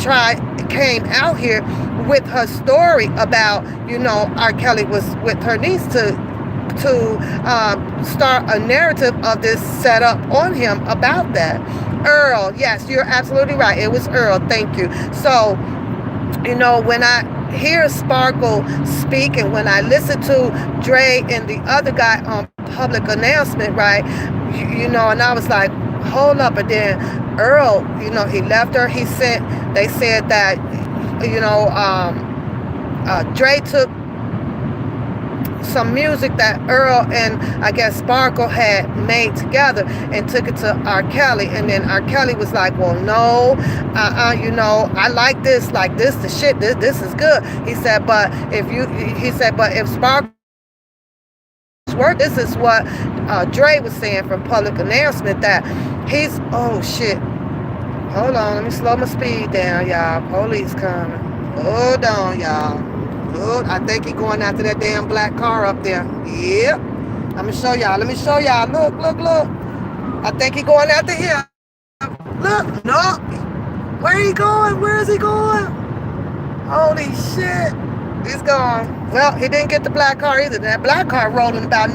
came out here with her story about, you know, R. Kelly was with her niece to start a narrative of this setup on him about that. Earl, yes, you're absolutely right. It was Earl. Thank you. So, you know, when I hear Sparkle speak, and when I listen to Dre and the other guy on public announcement, right, you know, and I was like, hold up. And then Earl, you know, he left her. They said that, you know, Dre took some music that Earl and I guess Sparkle had made together and took it to R. Kelly, and then R. Kelly was like, well, no, you know, I like this the shit, this is good. He said, but if Sparkle work, this is what Dre was saying from public announcement, that he's, oh shit, hold on, let me slow my speed down, y'all. Police coming. Hold on, y'all. Good. I think he's going after that damn black car up there. Yep. Let me show y'all. Look. I think he's going after him. Look. No. Where he going? Where is he going? Holy shit. He's gone. Well, he didn't get the black car either. That black car rolling about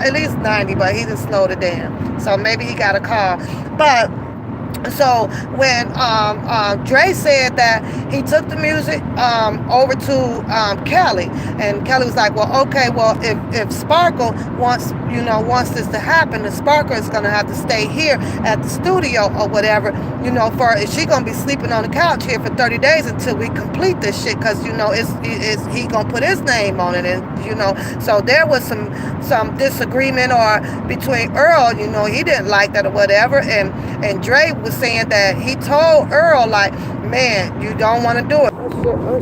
at least 90, but he just slowed it down. So maybe he got a car. But so when Dre said that he took the music over to Kelly, and Kelly was like, well, okay, well, if Sparkle wants this to happen, then Sparkle is gonna have to stay here at the studio or whatever, you know, she gonna be sleeping on the couch here for 30 days until we complete this shit, because, you know, he gonna put his name on it, and, you know, so there was some disagreement or between Earl, you know, he didn't like that or whatever, and Dre was saying that he told Earl, like, man, you don't want to do it.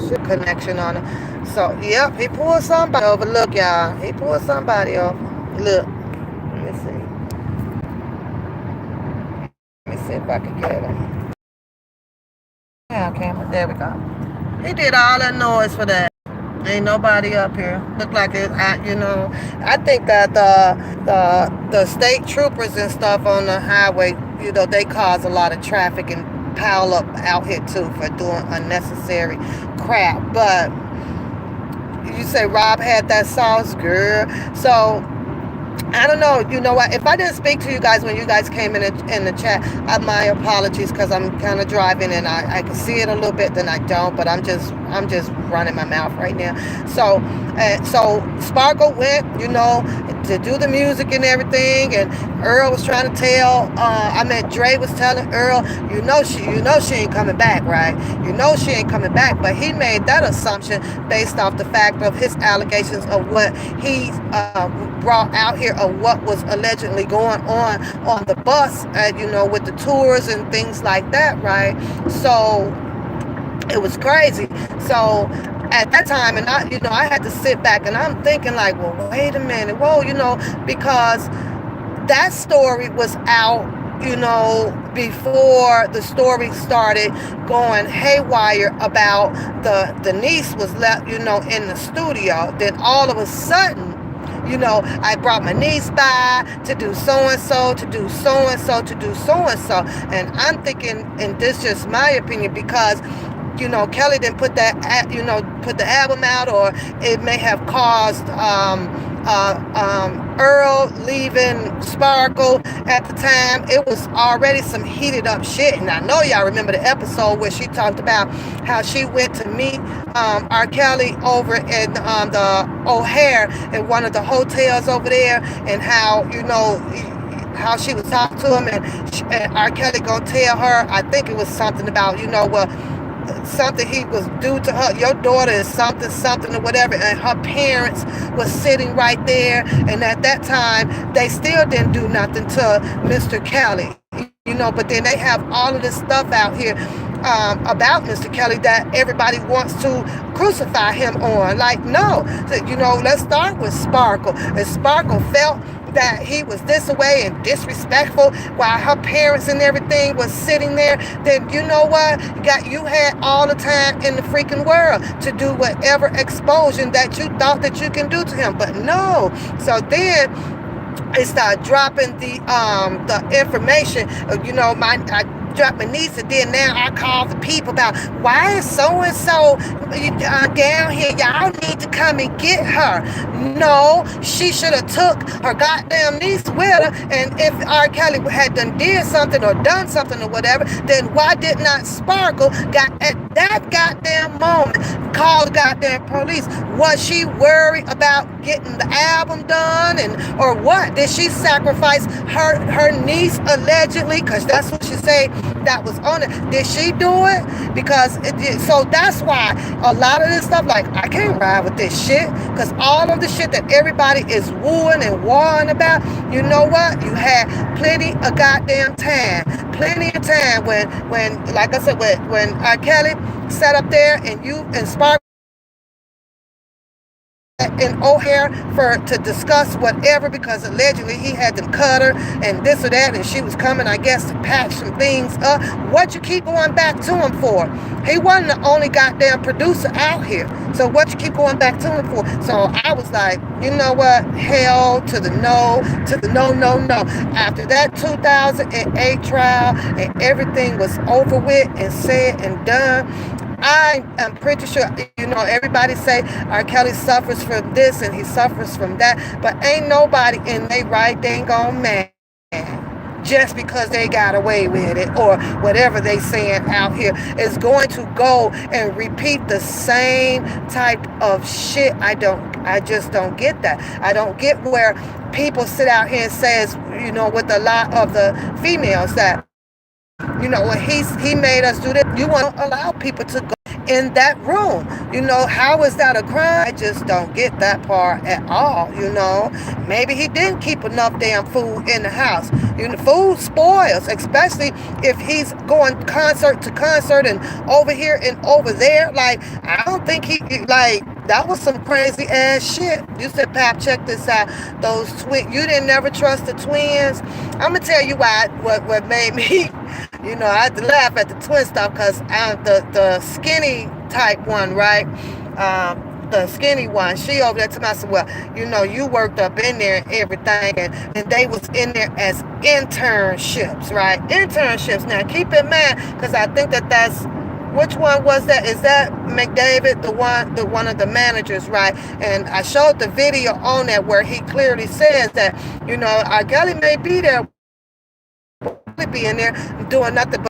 shit, connection on it. So, yep, he pulled somebody over. Look, y'all, he pulled somebody over. Look, let me see. Let me see if I can get him. Yeah, camera, there we go. He did all that noise for that. Ain't nobody up here. Look like it, I think that the state troopers and stuff on the highway, they cause a lot of traffic and pile up out here too for doing unnecessary crap. But you say Rob had that sauce, girl. So I don't know. You know what? If I didn't speak to you guys when you guys came in the chat, my apologies, because I'm kind of driving and I can see it a little bit, then I don't. But I'm just running my mouth right now. So Sparkle went, to do the music and everything, and Earl was trying to tell. Dre was telling Earl, she ain't coming back, right? She ain't coming back. But he made that assumption based off the fact of his allegations of what he brought out here, of what was allegedly going on the bus, with the tours and things like that, right? So it was crazy. So at that time, and I had to sit back and I'm thinking like, well, wait a minute, whoa, because that story was out, before the story started going haywire about the niece was left, in the studio. Then all of a sudden, I brought my niece by to do so-and-so, to do so-and-so, to do so-and-so. And I'm thinking, and this is just my opinion, because Kelly didn't put the album out, or it may have caused Earl leaving Sparkle at the time. It was already some heated up shit. And I know y'all remember the episode where she talked about how she went to meet R. Kelly over in the O'Hare in one of the hotels over there, and how how she was talking to him, and R. Kelly gonna tell her, I think it was something about, something he was due to her, your daughter is something or whatever, and her parents was sitting right there, and at that time they still didn't do nothing to Mr. Kelly, but then they have all of this stuff out here about Mr. Kelly that everybody wants to crucify him on. Like, no, let's start with Sparkle. And Sparkle felt that he was this way and disrespectful while her parents and everything was sitting there, then you know what? You had all the time in the freaking world to do whatever exposure that you thought that you can do to him. But no. So then it started dropping the information. I dropped my niece, and then now I call the people about, why is so-and-so down here? Y'all need to come and get her. No, she should have took her goddamn niece with her, and if R. Kelly had did something or done something or whatever, then why did not Sparkle at that goddamn moment call the goddamn police? Was she worried about getting the album done, or what? Did she sacrifice her niece allegedly? Because that's what she said that was on it. Did she do it? Because so that's why a lot of this stuff, like, I can't ride with this shit, because all of the shit that everybody is wooing and warring about, you know what? You had plenty of goddamn time. Plenty of time when like I said, when R. Kelly sat up there and you and Spark in O'Hare to discuss whatever, because allegedly he had them cut her and this or that, and she was coming, I guess, to patch some things up. What you keep going back to him for? He wasn't the only goddamn producer out here. So what you keep going back to him for? So I was like, you know what? Hell to the no, no. After that 2008 trial and everything was over with and said and done, I am pretty sure, everybody say R. Kelly suffers from this and he suffers from that, but ain't nobody in they right dang on man just because they got away with it or whatever they saying out here is going to go and repeat the same type of shit. I just don't get that. I don't get where people sit out here and says, with a lot of the females that, when he made us do that, you want to allow people to go in that room. You know, how is that a crime? I just don't get that part at all, you know. Maybe he didn't keep enough damn food in the house. You know, food spoils, especially if he's going concert to concert and over here and over there. Like, I don't think that was some crazy ass shit. You said, Pap, check this out. Those twins, you didn't never trust the twins. I'm gonna tell you what made me, you know, I had to laugh at the twin stuff, because the skinny type one, right? The skinny one, she over there to me, I said, well, you know, you worked up in there and everything, and they was in there as internships, right? Internships. Now, keep in mind, because I think that's, which one was that? Is that McDavid, the one of the managers, right? And I showed the video on that where he clearly says that, you know, R. Kelly may be there, be in there doing nothing but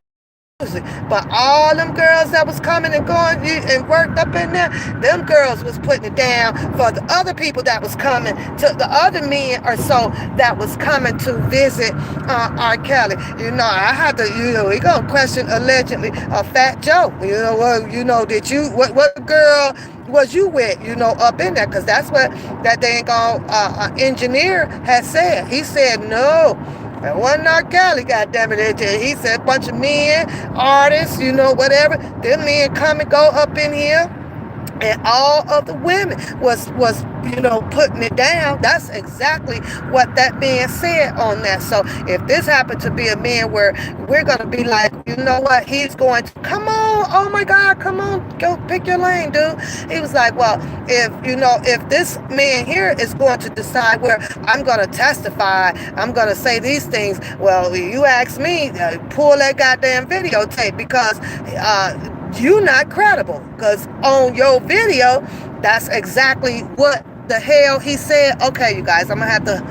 music. But all them girls that was coming and going and worked up in there, them girls was putting it down for the other people that was coming, to the other men or so that was coming to visit R. Kelly. You know, I had to, you know, we gonna question allegedly a Fat Joe. You know, well, you know, did you, what girl was you with, you know, up in there? Because that's what that dang engineer had said. He said no. It wasn't R. Kelly, goddammit. He said a bunch of men, artists, you know, whatever. Them men come and go up in here. And all of the women was you know, putting it down. That's exactly what that man said on that. So if this happened to be a man where we're going to be like, you know what, he's going to, come on, oh my God, come on, go pick your lane, dude. He was like, well, if this man here is going to decide where I'm going to testify, I'm going to say these things, well, you ask me, pull that goddamn videotape, because you not credible, because on your video, that's exactly what the hell he said. Okay, you guys, I'm gonna have to,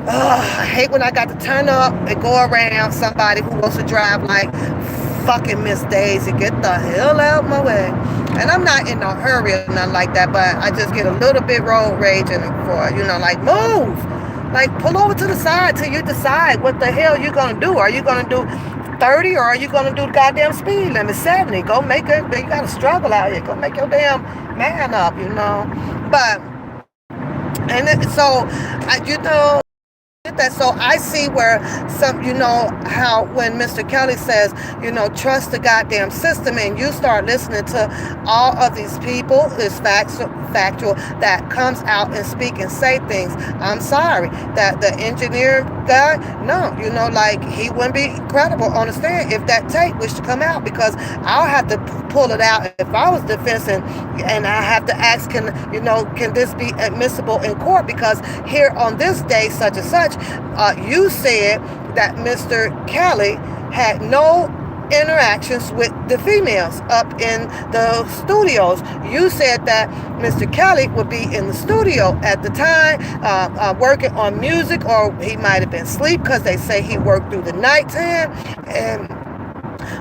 I hate when I got to turn up and go around somebody who wants to drive like fucking Miss Daisy. Get the hell out my way. And I'm not in no hurry or nothing like that, but I just get a little bit road raging for, you know, like, move, like pull over to the side till you decide what the hell you're gonna do. Are you gonna do 30, or are you going to do the goddamn speed limit 70? Go make it. You got to struggle out here. Go make your damn man up, you know. But, you know, that. So I see where some, you know, how when Mr. Kelly says, you know, trust the goddamn system, and you start listening to all of these people, this factual that comes out and speak and say things. I'm sorry that the engineer guy, no, you know, like, he wouldn't be credible on the stand if that tape was to come out, because I'll have to pull it out if I was defense, and I have to ask, can this be admissible in court? Because here on this day, such and such, you said that Mr. Kelly had no interactions with the females up in the studios. You said that Mr. Kelly would be in the studio at the time, working on music, or he might have been asleep, because they say he worked through the nighttime. And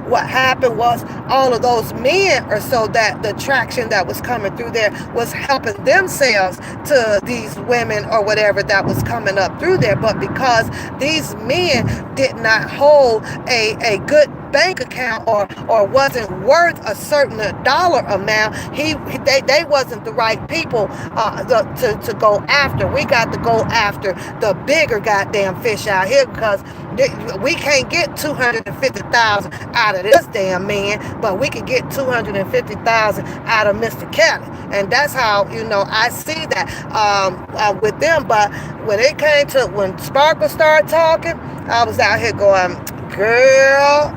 what happened was, all of those men, or so that the traction that was coming through there was helping themselves to these women or whatever that was coming up through there. But because these men did not hold a good bank account, or wasn't worth a certain dollar amount, they wasn't the right people to go after. We got to go after the bigger goddamn fish out here, because we can't get 250,000 out of this damn man, but we can get 250,000 out of Mr. Kelly. And that's how, you know, I see that with them. But when it came to, when Sparkle started talking, I was out here going, girl,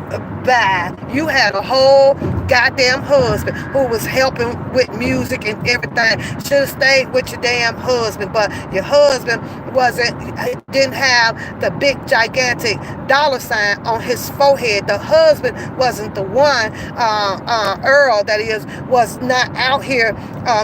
bye. You had a whole goddamn husband who was helping with music and everything. Should have stayed with your damn husband, but your husband didn't have the big gigantic dollar sign on his forehead. The husband wasn't the one, Earl, that is, was not out here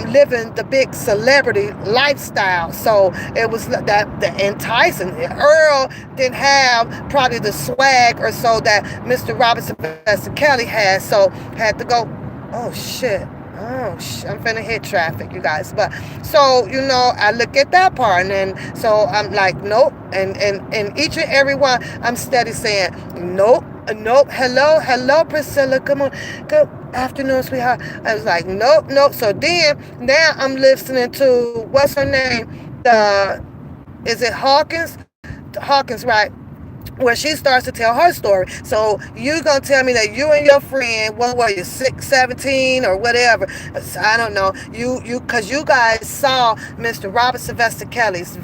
living the big celebrity lifestyle. So it was that the enticing. Earl didn't have probably the swag or so that Mr. Robinson Sylvester Kelly had, so had to go, oh shit, I'm finna hit traffic, you guys. But so, you know, I look at that part, and then so I'm like, nope, and each and every one, I'm steady saying, nope, Nope. Hello, Priscilla. Come on. Good afternoon, sweetheart. I was like, nope. So then, now I'm listening to, what's her name? Is it Hawkins? Hawkins, right? Where she starts to tell her story. So you gonna tell me that you and your friend, what were you, 17 or whatever? I don't know. Cause you guys saw Mr. Robert Sylvester Kelly's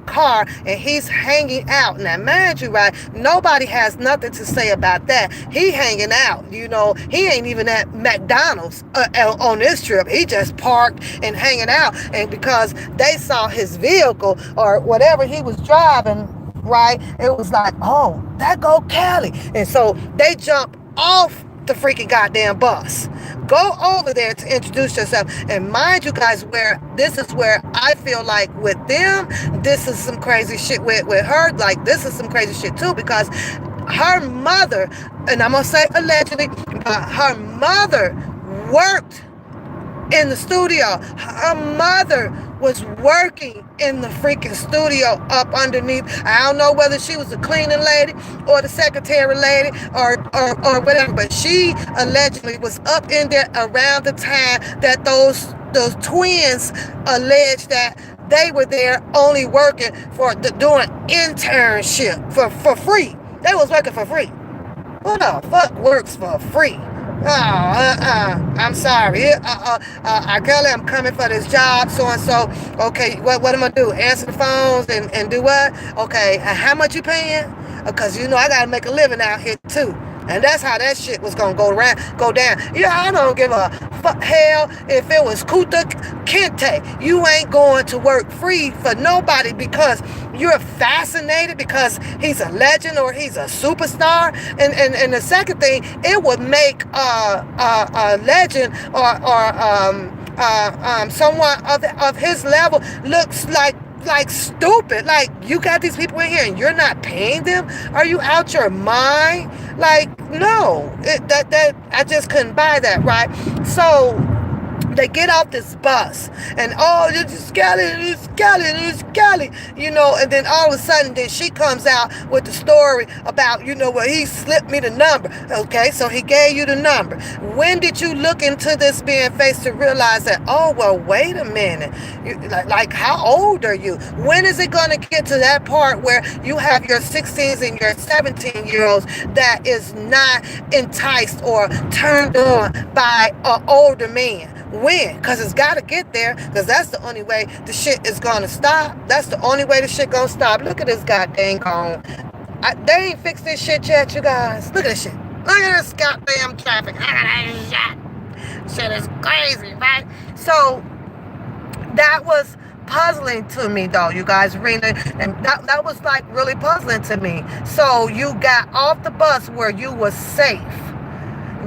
car, and he's hanging out. Now, mind you, right? Nobody has nothing to say about that. He hanging out. He ain't even at McDonald's on this trip. He just parked and hanging out, and because they saw his vehicle or whatever he was driving, right? It was like, oh, that go Cali. And so they jump off the freaking goddamn bus. Go over there to introduce yourself. And mind you guys, this is where I feel like with them, this is some crazy shit. With her, like, this is some crazy shit too, because her mother, and I'm gonna say allegedly, but her mother worked in the studio. Her mother was working in the freaking studio up underneath. I don't know whether she was the cleaning lady or the secretary lady or whatever, but she allegedly was up in there around the time that those twins alleged that they were there only working doing internship for free. They was working for free. Who the fuck works for free? I'm sorry. Kelly, I'm coming for this job, so and so. Okay, what am I do? Answer the phones and do what? Okay, and how much you paying? Because I gotta make a living out here too. And that's how that shit was gonna go down. I don't give a fuck. Hell, if it was Kuta Kinte, you ain't going to work free for nobody because you're fascinated because he's a legend or he's a superstar. And the second thing, it would make a legend or someone of his level looks like stupid. Like, you got these people in here and you're not paying them? Are you out your mind? Like, no, I just couldn't buy that, right? So they get off this bus and it's Kelly, and then all of a sudden then she comes out with the story about, well, he slipped me the number. Okay, so he gave you the number. When did you look into this being face to realize that, oh, well, wait a minute, like how old are you? When is it going to get to that part where you have your 16s and your 17-year-olds that is not enticed or turned on by an older man? When? Because it's got to get there, because that's the only way the shit is going to stop. That's the only way the shit going to stop. Look at this goddamn cone. They ain't fixed this shit yet, you guys. Look at this shit. Look at this goddamn traffic. Look at this shit. Shit is crazy, right? So that was puzzling to me, though, you guys, Rena, and that was like really puzzling to me. So you got off the bus where you was safe.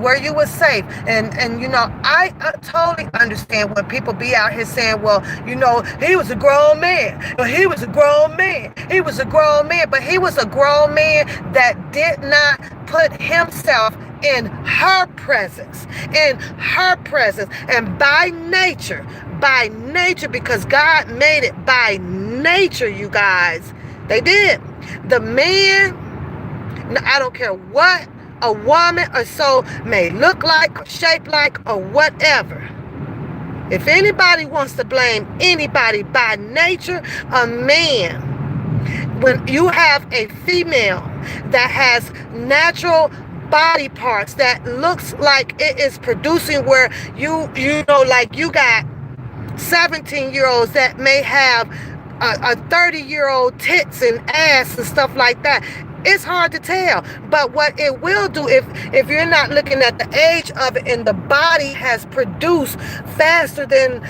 And I totally understand when people be out here saying, well, he was a grown man. But he was a grown man, but he was a grown man that did not put himself in her presence, and by nature, because God made it by nature, you guys. They did. The man, I don't care what a woman or so may look like or shape like or whatever. If anybody wants to blame anybody by nature, a man. When you have a female that has natural body parts that looks like it is producing, where you like you got 17-year-olds that may have a 30-year-old tits and ass and stuff like that. It's hard to tell, but what it will do, if you're not looking at the age of it, and the body has produced faster than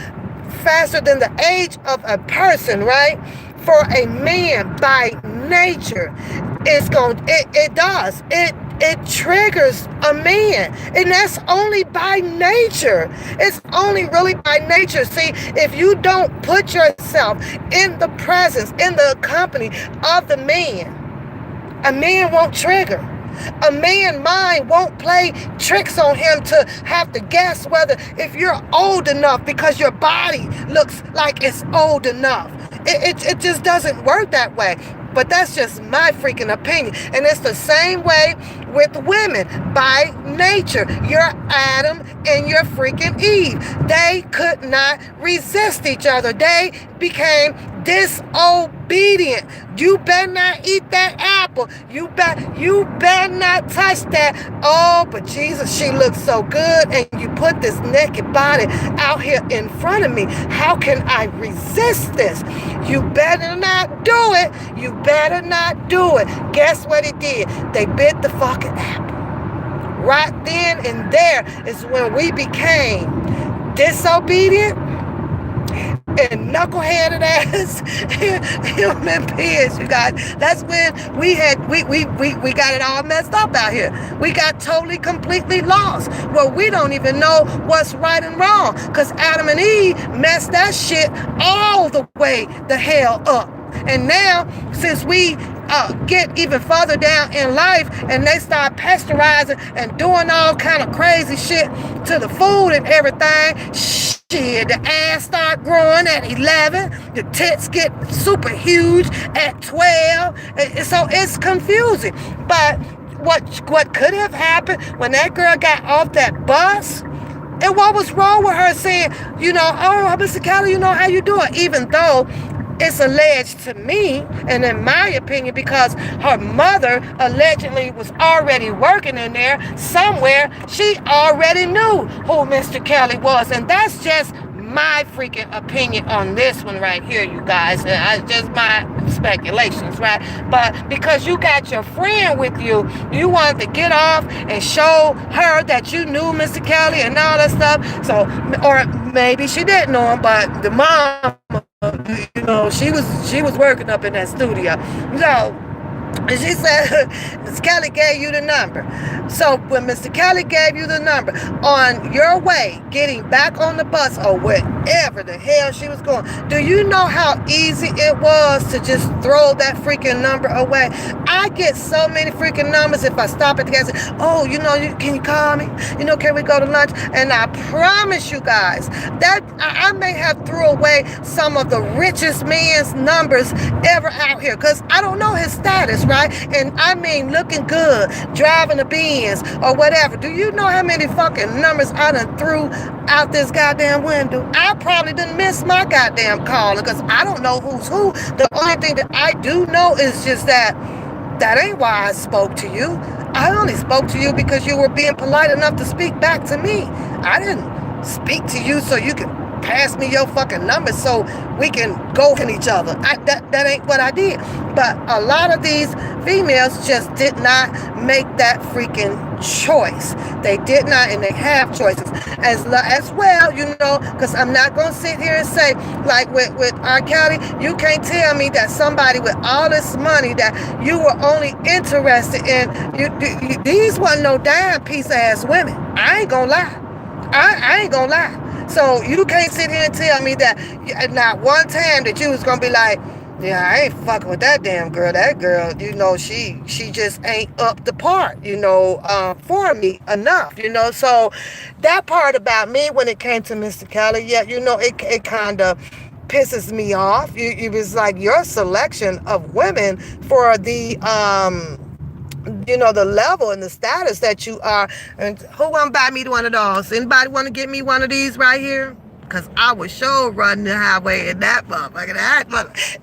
the age of a person, right? For a man, by nature, it triggers a man, and that's only by nature. It's only really by nature. See, if you don't put yourself in the presence, in the company of the man, a man won't trigger. A man's mind won't play tricks on him to have to guess whether if you're old enough because your body looks like it's old enough. It just doesn't work that way. But that's just my freaking opinion. And it's the same way with women. By nature, you're Adam and you're freaking Eve. They could not resist each other. They became disobedient. You better not eat that apple. You better not touch that. Oh, but Jesus, she looks so good, and you put this naked body out here in front of me. How can I resist this? You better not do it. You better not do it. Guess what he did? They bit the fucking apple. Right then and there is when we became disobedient and knuckleheaded ass human beings, you guys. That's when we got it all messed up out here. We got totally, completely lost. Well, we don't even know what's right and wrong, because Adam and Eve messed that shit all the way the hell up. And now, since we get even further down in life and they start pasteurizing and doing all kind of crazy shit to the food and everything, shit, the ass start growing at 11, the tits get super huge at 12, and so it's confusing. But what could have happened when that girl got off that bus? And what was wrong with her saying, you know, oh, Mr. Kelly, you know, how you doing? Even though it's alleged to me, and in my opinion, because her mother allegedly was already working in there somewhere, she already knew who Mr. Kelly was. And that's just my freaking opinion on this one right here, you guys. It's just my speculations, right? But because you got your friend with you, you wanted to get off and show her that you knew Mr. Kelly and all that stuff. So, or maybe she didn't know him, but the mom, you know, she was working up in that studio. So, and she said, Mr. Kelly gave you the number. So when Mr. Kelly gave you the number, on your way getting back on the bus or wherever the hell she was going, do you know how easy it was to just throw that freaking number away? I get so many freaking numbers if I stop at the gas station. Oh, you know, can you call me? You know, can we go to lunch? And I promise you guys that I may have threw away some of the richest man's numbers ever out here, because I don't know his status, right? And I mean, looking good, driving a Benz or whatever. Do you know how many fucking numbers I done threw out this goddamn window? I probably didn't miss my goddamn calling, because I don't know who's who. The only thing that I do know is just that ain't why I spoke to you. I only spoke to you because you were being polite enough to speak back to me. I didn't speak to you so you can pass me your fucking number so we can go in each other. That ain't what I did. But a lot of these females just did not make that freaking choice. They did not, and they have choices as well, you know, because I'm not going to sit here and say, like with R. Kelly, you can't tell me that somebody with all this money that you were only interested in, these wasn't no damn piece ass women. I ain't gonna lie. I ain't gonna lie. So you can't sit here and tell me that not one time that you was gonna be like, yeah, I ain't fucking with that damn girl. That girl, you know, she just ain't up the part, you know, for me enough, you know. So that part about me when it came to Mr. Kelly, yeah, you know, it kind of pisses me off. It was like your selection of women for the you know, the level and the status that you are. And who want to buy me one of those? Anybody want to get me one of these right here? Because I was sure running the highway in that motherfucker.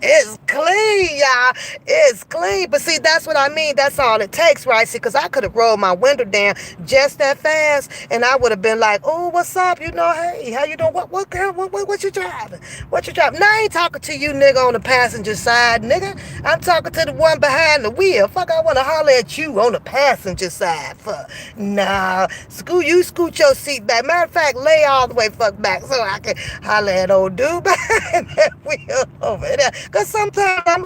It's clean, y'all. It's clean. But see, that's what I mean. That's all it takes, right? See, because I could have rolled my window down just that fast, and I would have been like, oh, what's up? You know, hey, how you doing? What girl? What you driving? What you driving? Now, I ain't talking to you, nigga, on the passenger side, nigga. I'm talking to the one behind the wheel. Fuck, I want to holler at you on the passenger side. Fuck. Nah. Scoot your seat back. Matter of fact, lay all the way fuck back so I can holler at old dude behind that wheel over there. Because sometimes I'm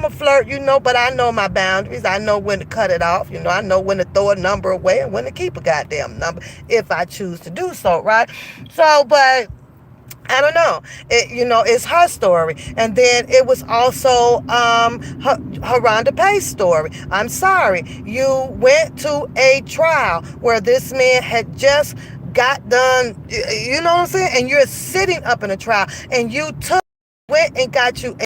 a flirt, you know, but I know my boundaries. I know when to cut it off, you know. I know when to throw a number away and when to keep a goddamn number if I choose to do so, right? So, but I don't know. You know, it's her story. And then it was also Rhonda Pace's story. I'm sorry. You went to a trial where this man had just got done, you know what I'm saying? And you're sitting up in a trial, and you went and got you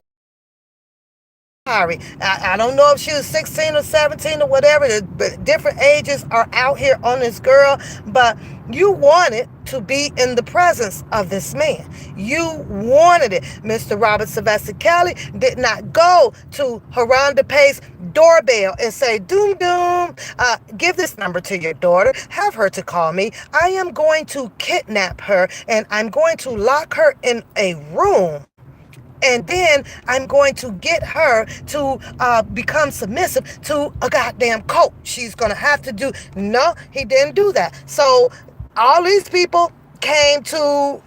I don't know if she was 16 or 17 or whatever, but different ages are out here on this girl. But you wanted to be in the presence of this man. You wanted it. Mr. Robert Sylvester Kelly did not go to Haronda Pace's doorbell and say, doom, doom, give this number to your daughter. Have her to call me. I am going to kidnap her and I'm going to lock her in a room. And then I'm going to get her to become submissive to a goddamn cult. She's going to have to do. No, he didn't do that. So all these people came to.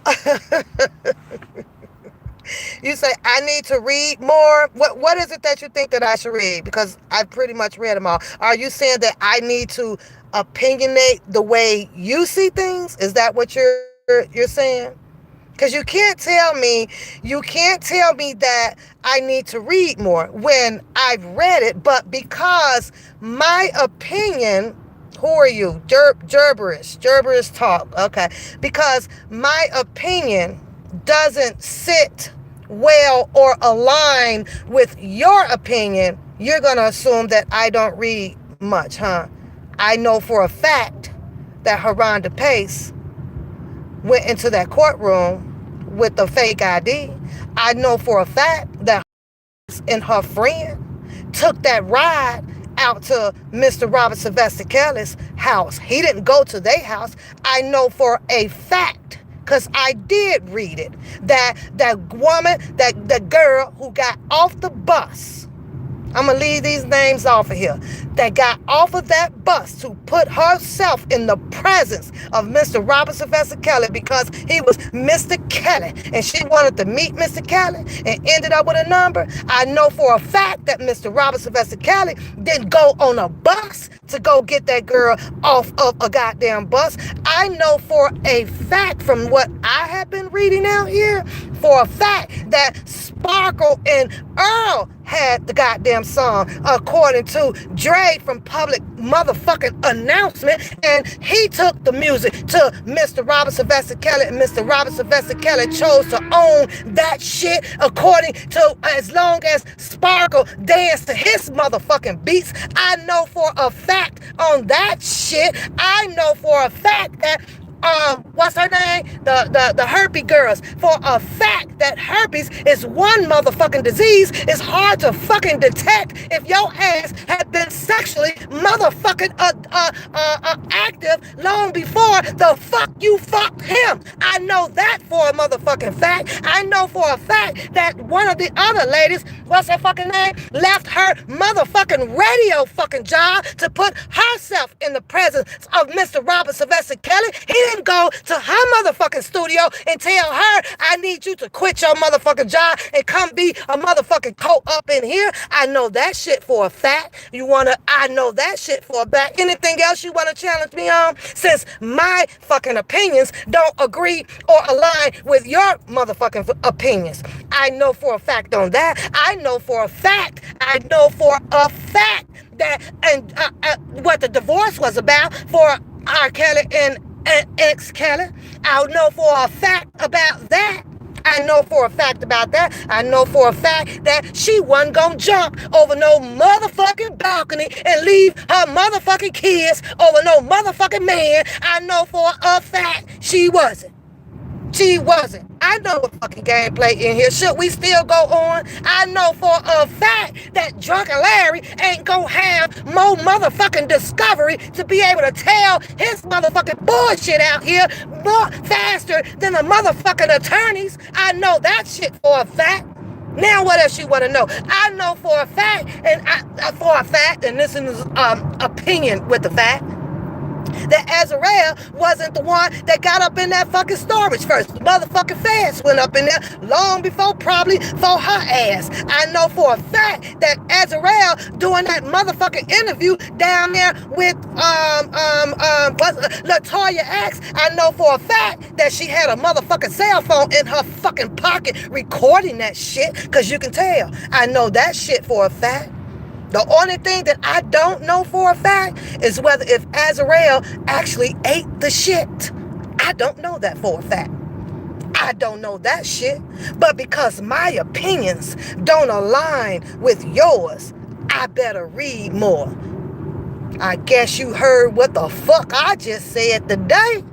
You say, I need to read more. What is it that you think that I should read? Because I've pretty much read them all. Are you saying that I need to opinionate the way you see things? Is that what you're saying? Because you can't tell me that I need to read more when I've read it, but because my opinion, who are you? Gerberish talk. Okay. Because my opinion doesn't sit well or align with your opinion, you're going to assume that I don't read much, huh? I know for a fact that Haronda Pace went into that courtroom with a fake ID. I know for a fact that and her friend took that ride out to Mr. Robert Sylvester Kelly's house. He didn't go to their house. I know for a fact, because I did read it, that woman, that girl who got off the bus, I'm going to leave these names off of here, that got off of that bus to put herself in the presence of Mr. Robert Sylvester Kelly because he was Mr. Kelly and she wanted to meet Mr. Kelly and ended up with a number. I know for a fact that Mr. Robert Sylvester Kelly didn't go on a bus to go get that girl off of a goddamn bus. I know for a fact from what I have been reading out here, for a fact that Sparkle and Earl had the goddamn song, according to Dre from Public Motherfucking Announcement, and he took the music to Mr. Robert Sylvester Kelly, and Mr. Robert Sylvester Kelly chose to own that shit according to, as long as Sparkle danced to his motherfucking beats. I know for a fact on that shit, I know for a fact that what's her name? The herpes girls. For a fact that herpes is one motherfucking disease. It's hard to fucking detect if your ass had been sexually motherfucking active long before the fuck you fucked him. I know that for a motherfucking fact. I know for a fact that one of the other ladies, what's her fucking name, left her motherfucking radio fucking job to put herself in the presence of Mr. Robert Sylvester Kelly. He didn't go to her motherfucking studio and tell her, I need you to quit your motherfucking job and come be a motherfucking coat up in here. I know that shit for a fact. I know that shit for a fact. Anything else you want to challenge me on? Since my fucking opinions don't agree or align with your motherfucking opinions. I know for a fact on that. I know for a fact that, and what the divorce was about for R. Kelly and ex Kelly. I know for a fact about that. I know for a fact that she wasn't gonna jump over no motherfucking balcony and leave her motherfucking kids over no motherfucking man. I know for a fact she wasn't. I know what fucking gameplay in here. Should we still go on? I know for a fact that Drunken Larry ain't gonna have more motherfucking discovery to be able to tell his motherfucking bullshit out here more faster than the motherfucking attorneys. I know that shit for a fact. Now what else you want to know? I know for a fact, and this is opinion with the fact, that Azarel wasn't the one that got up in that fucking storage first. The motherfucking feds went up in there long before, probably for her ass. I know for a fact that Azarel doing that motherfucking interview down there with LaToya X, I know for a fact that she had a motherfucking cell phone in her fucking pocket recording that shit, because you can tell. I know that shit for a fact. The only thing that I don't know for a fact is whether if Azarel actually ate the shit. I don't know that for a fact. I don't know that shit. But because my opinions don't align with yours, I better read more. I guess you heard what the fuck I just said today.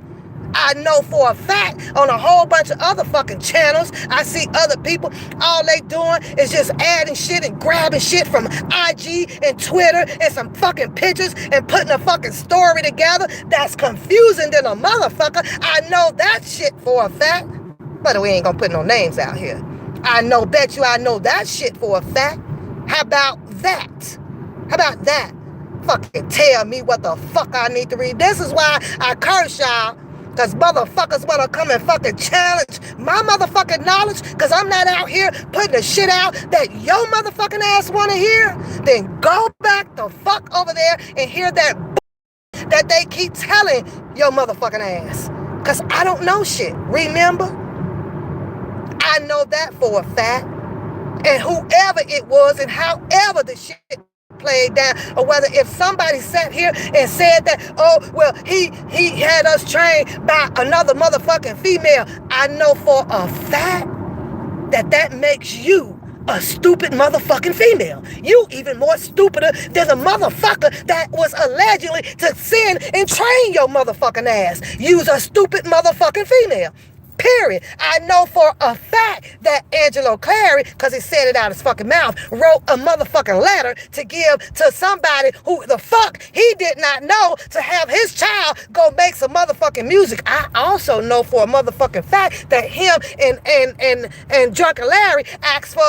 I know for a fact on a whole bunch of other fucking channels, I see other people, all they doing is just adding shit and grabbing shit from IG and Twitter and some fucking pictures and putting a fucking story together that's confusing than a motherfucker. I know that shit for a fact, but we ain't gonna put no names out here. I bet you I know that shit for a fact. How about that? How about that? Fucking tell me what the fuck I need to read. This is why I curse y'all. Because motherfuckers want to come and fucking challenge my motherfucking knowledge because I'm not out here putting the shit out that your motherfucking ass want to hear. Then go back the fuck over there and hear that that they keep telling your motherfucking ass. Because I don't know shit. Remember? I know that for a fact. And whoever it was and however the shit played down, or whether if somebody sat here and said that, oh, well, he had us trained by another motherfucking female, I know for a fact that makes you a stupid motherfucking female. You even more stupider than the motherfucker that was allegedly to send and train your motherfucking ass. You's a stupid motherfucking female. Period. I know for a fact that Angelo Clary, because he said it out his fucking mouth, wrote a motherfucking letter to give to somebody who the fuck he did not know to have his child go make some motherfucking music. I also know for a motherfucking fact that him and Drunken Larry asked for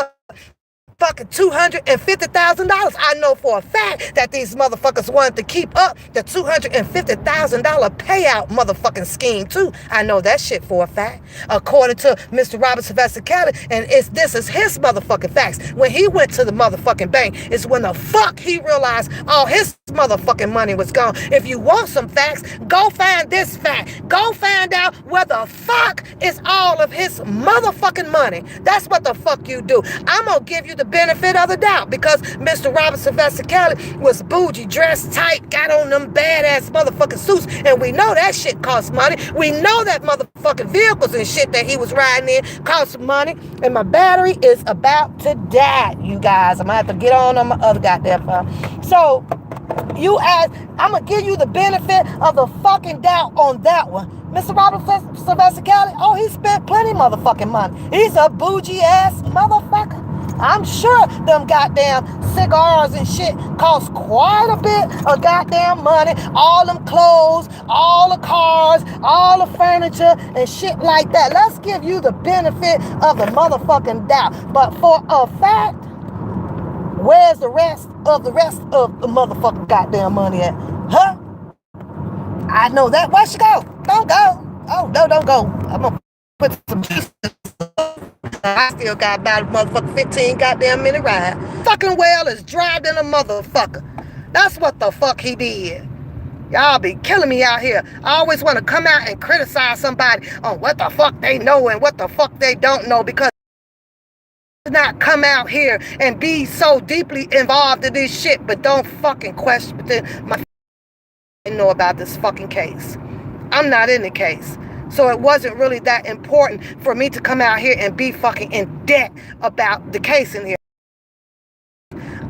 fucking $250,000. I know for a fact that these motherfuckers wanted to keep up the $250,000 payout motherfucking scheme too. I know that shit for a fact. According to Mr. Robert Sylvester Kelly, and this is his motherfucking facts. When he went to the motherfucking bank, is when the fuck he realized all his motherfucking money was gone. If you want some facts, go find this fact. Go find out where the fuck is all of his motherfucking money. That's what the fuck you do. I'm gonna give you the benefit of the doubt because Mr. Robert Sylvester Kelly was bougie, dressed tight, got on them badass motherfucking suits, and we know that shit costs money. We know that motherfucking vehicles and shit that he was riding in cost money, and my battery is about to die, you guys. I'm gonna have to get on my other goddamn phone. So you ask, I'm gonna give you the benefit of the fucking doubt on that one. Mr. Robert Sylvester Kelly, oh, he spent plenty motherfucking money. He's a bougie ass motherfucker. I'm sure them goddamn cigars and shit cost quite a bit of goddamn money. All them clothes, all the cars, all the furniture and shit like that. Let's give you the benefit of the motherfucking doubt. But for a fact, where's the rest of the motherfucking goddamn money at? Huh? I know that. Where she go? Don't go. Oh, no, don't go. I'm gonna put some juice. I still got about a motherfucking 15 goddamn minute ride. Fucking well is dry than a motherfucker. That's what the fuck he did. Y'all be killing me out here. I always want to come out and criticize somebody on what the fuck they know and what the fuck they don't know, because not come out here and be so deeply involved in this shit, but don't fucking question my know about this fucking case. I'm not in the case. So it wasn't really that important for me to come out here and be fucking in debt about the case in here.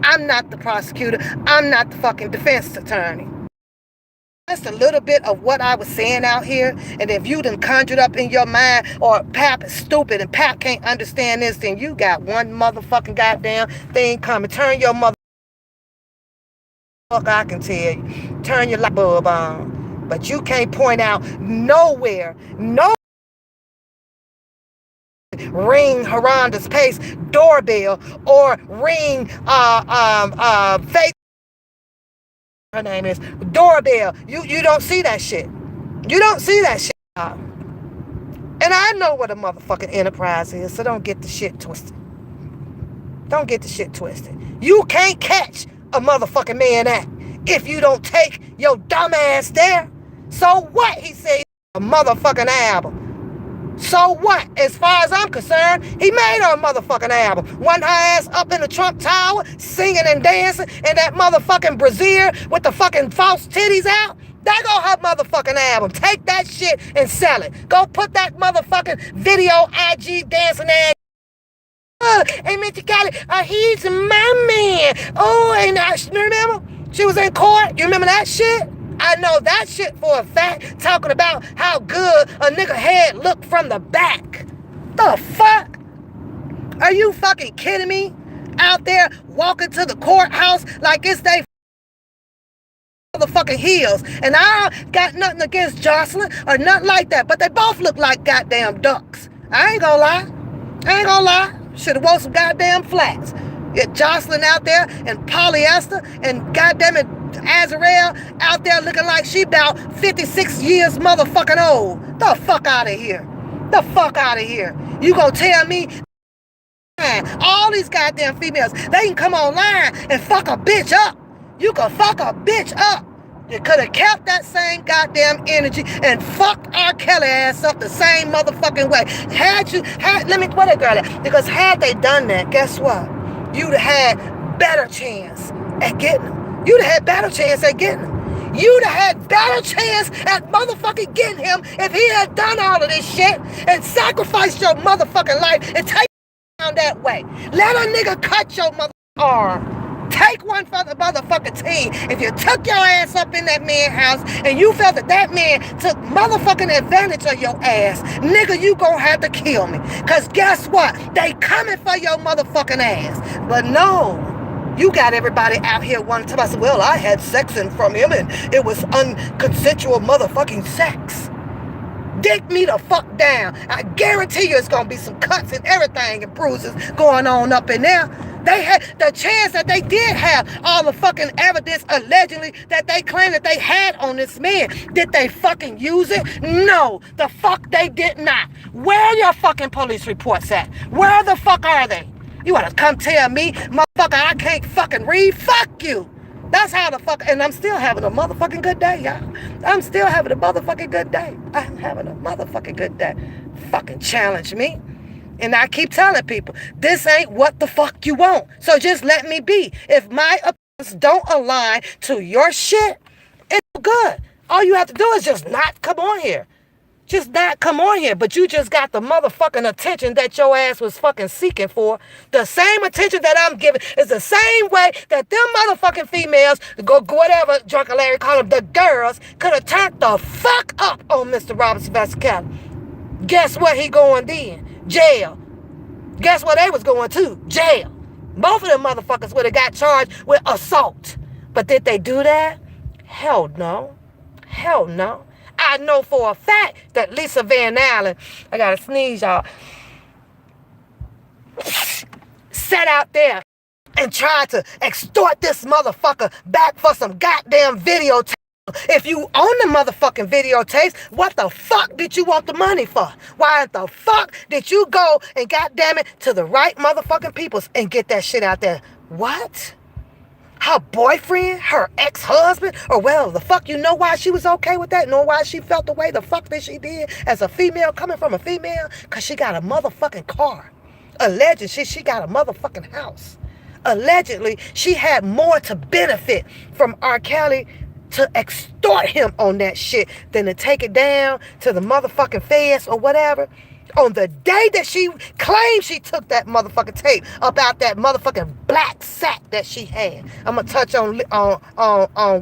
I'm not the prosecutor. I'm not the fucking defense attorney. Just a little bit of what I was saying out here, and if you done conjured up in your mind, or Pap is stupid and Pap can't understand this, then you got one motherfucking goddamn thing coming. Turn your mother... Fuck, I can tell you. Turn your light bulb on. But you can't point out nowhere, no ring Haronda's Pace doorbell or ring fake, her name is, doorbell. You don't see that shit. You don't see that shit. And I know what a motherfucking enterprise is, so don't get the shit twisted. Don't get the shit twisted. You can't catch a motherfucking man act if you don't take your dumb ass there. So what? He said a motherfucking album. So what? As far as I'm concerned, he made her a motherfucking album. Wasn't her ass up in the Trump Tower singing and dancing in that motherfucking brassiere with the fucking false titties out? There go her motherfucking album. Take that shit and sell it. Go put that motherfucking video IG dancing ass. Hey, Mr. Cali, he's my man. Oh, and remember? She was in court. You remember that shit? I know that shit for a fact. Talking about how good a nigga head looked from the back. The fuck? Are you fucking kidding me? Out there walking to the courthouse like it's they motherfucking heels. And I got nothing against Jocelyn or nothing like that, but they both look like goddamn ducks. I ain't gonna lie. Should have wore some goddamn flats. Get Jocelyn out there in polyester and goddamn it Azrael out there looking like she about 56 years motherfucking old. The fuck out of here. The fuck out of here. You gonna tell me all these goddamn females, they can come online and fuck a bitch up. You can fuck a bitch up. You could have kept that same goddamn energy and fucked R. Kelly ass up the same motherfucking way. Where that girl at? Because had they done that, guess what? You'd have had better chance at getting him. You'd have had better chance at getting him. You'd have had better chance at motherfucking getting him if he had done all of this shit and sacrificed your motherfucking life and take down that way. Let a nigga cut your motherfucking arm. Take one for the motherfucking team. If you took your ass up in that man's house and you felt that that man took motherfucking advantage of your ass, nigga, you gonna have to kill me. Cause guess what? They coming for your motherfucking ass. But no, you got everybody out here wanting to say, well, I had sex from him and it was unconsensual motherfucking sex. Dick me the fuck down. I guarantee you it's gonna be some cuts and everything and bruises going on up in there. They had the chance that they did have all the fucking evidence allegedly that they claimed that they had on this man. Did they fucking use it? No, the fuck they did not. Where are your fucking police reports at? Where the fuck are they? You wanna come tell me, motherfucker, I can't fucking read? Fuck you. That's how the fuck, and I'm still having a motherfucking good day, y'all. I'm still having a motherfucking good day. I'm having a motherfucking good day. Fucking challenge me. And I keep telling people, this ain't what the fuck you want. So just let me be. If my opinions don't align to your shit, it's good. All you have to do is just not come on here. Just not come on here. But you just got the motherfucking attention that your ass was fucking seeking for. The same attention that I'm giving is the same way that them motherfucking females, whatever Drunken Larry called them, the girls, could have turned the fuck up on Mr. Robinson Vasquez. Guess where he going then? Jail. Guess where they was going to? Jail. Both of them motherfuckers would have got charged with assault. But did they do that? Hell no. Hell no. I know for a fact that Lisa Van Allen, I gotta sneeze, y'all, sat out there and tried to extort this motherfucker back for some goddamn videotape. If you own the motherfucking videotapes, what the fuck did you want the money for? Why the fuck did you go and goddamn it to the right motherfucking peoples and get that shit out there? What? Her boyfriend? Her ex-husband? Or well, the fuck, you know why she was okay with that? Know why she felt the way the fuck that she did as a female coming from a female? Because she got a motherfucking car. Allegedly, she got a motherfucking house. Allegedly, she had more to benefit from R. Kelly to extort him on that shit than to take it down to the motherfucking feds or whatever. On the day that she claimed she took that motherfucking tape about that motherfucking black sack that she had. I'm gonna touch on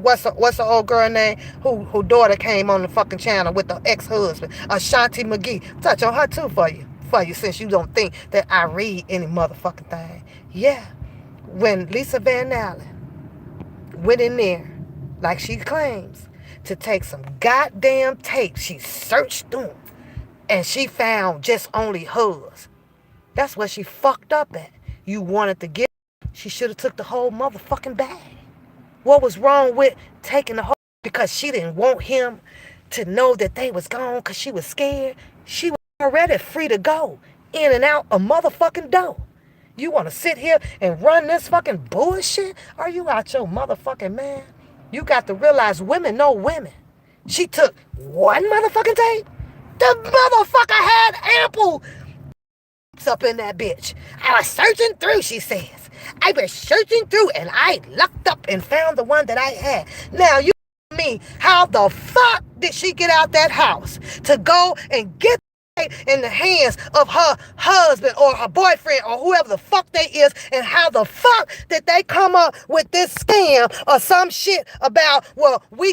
what's the old girl name who daughter came on the fucking channel with the ex-husband, Ashanti McGee. Touch on her too for you since you don't think that I read any motherfucking thing. Yeah, when Lisa Van Allen went in there like she claims to take some goddamn tape, she searched through them. And she found just only hers. That's what she fucked up at. You wanted to get, she should have took the whole motherfucking bag. What was wrong with taking the whole, because she didn't want him to know that they was gone because she was scared. She was already free to go in and out a motherfucking door. You want to sit here and run this fucking bullshit? Are you out your motherfucking man? You got to realize women know women. She took one motherfucking tape. The motherfucker had ample up in that bitch. I was searching through, she says. I was searching through and I looked up and found the one that I had. Now, you me me, how the fuck did she get out that house to go and get in the hands of her husband or her boyfriend or whoever the fuck they is, and how the fuck did they come up with this scam or some shit about, well, we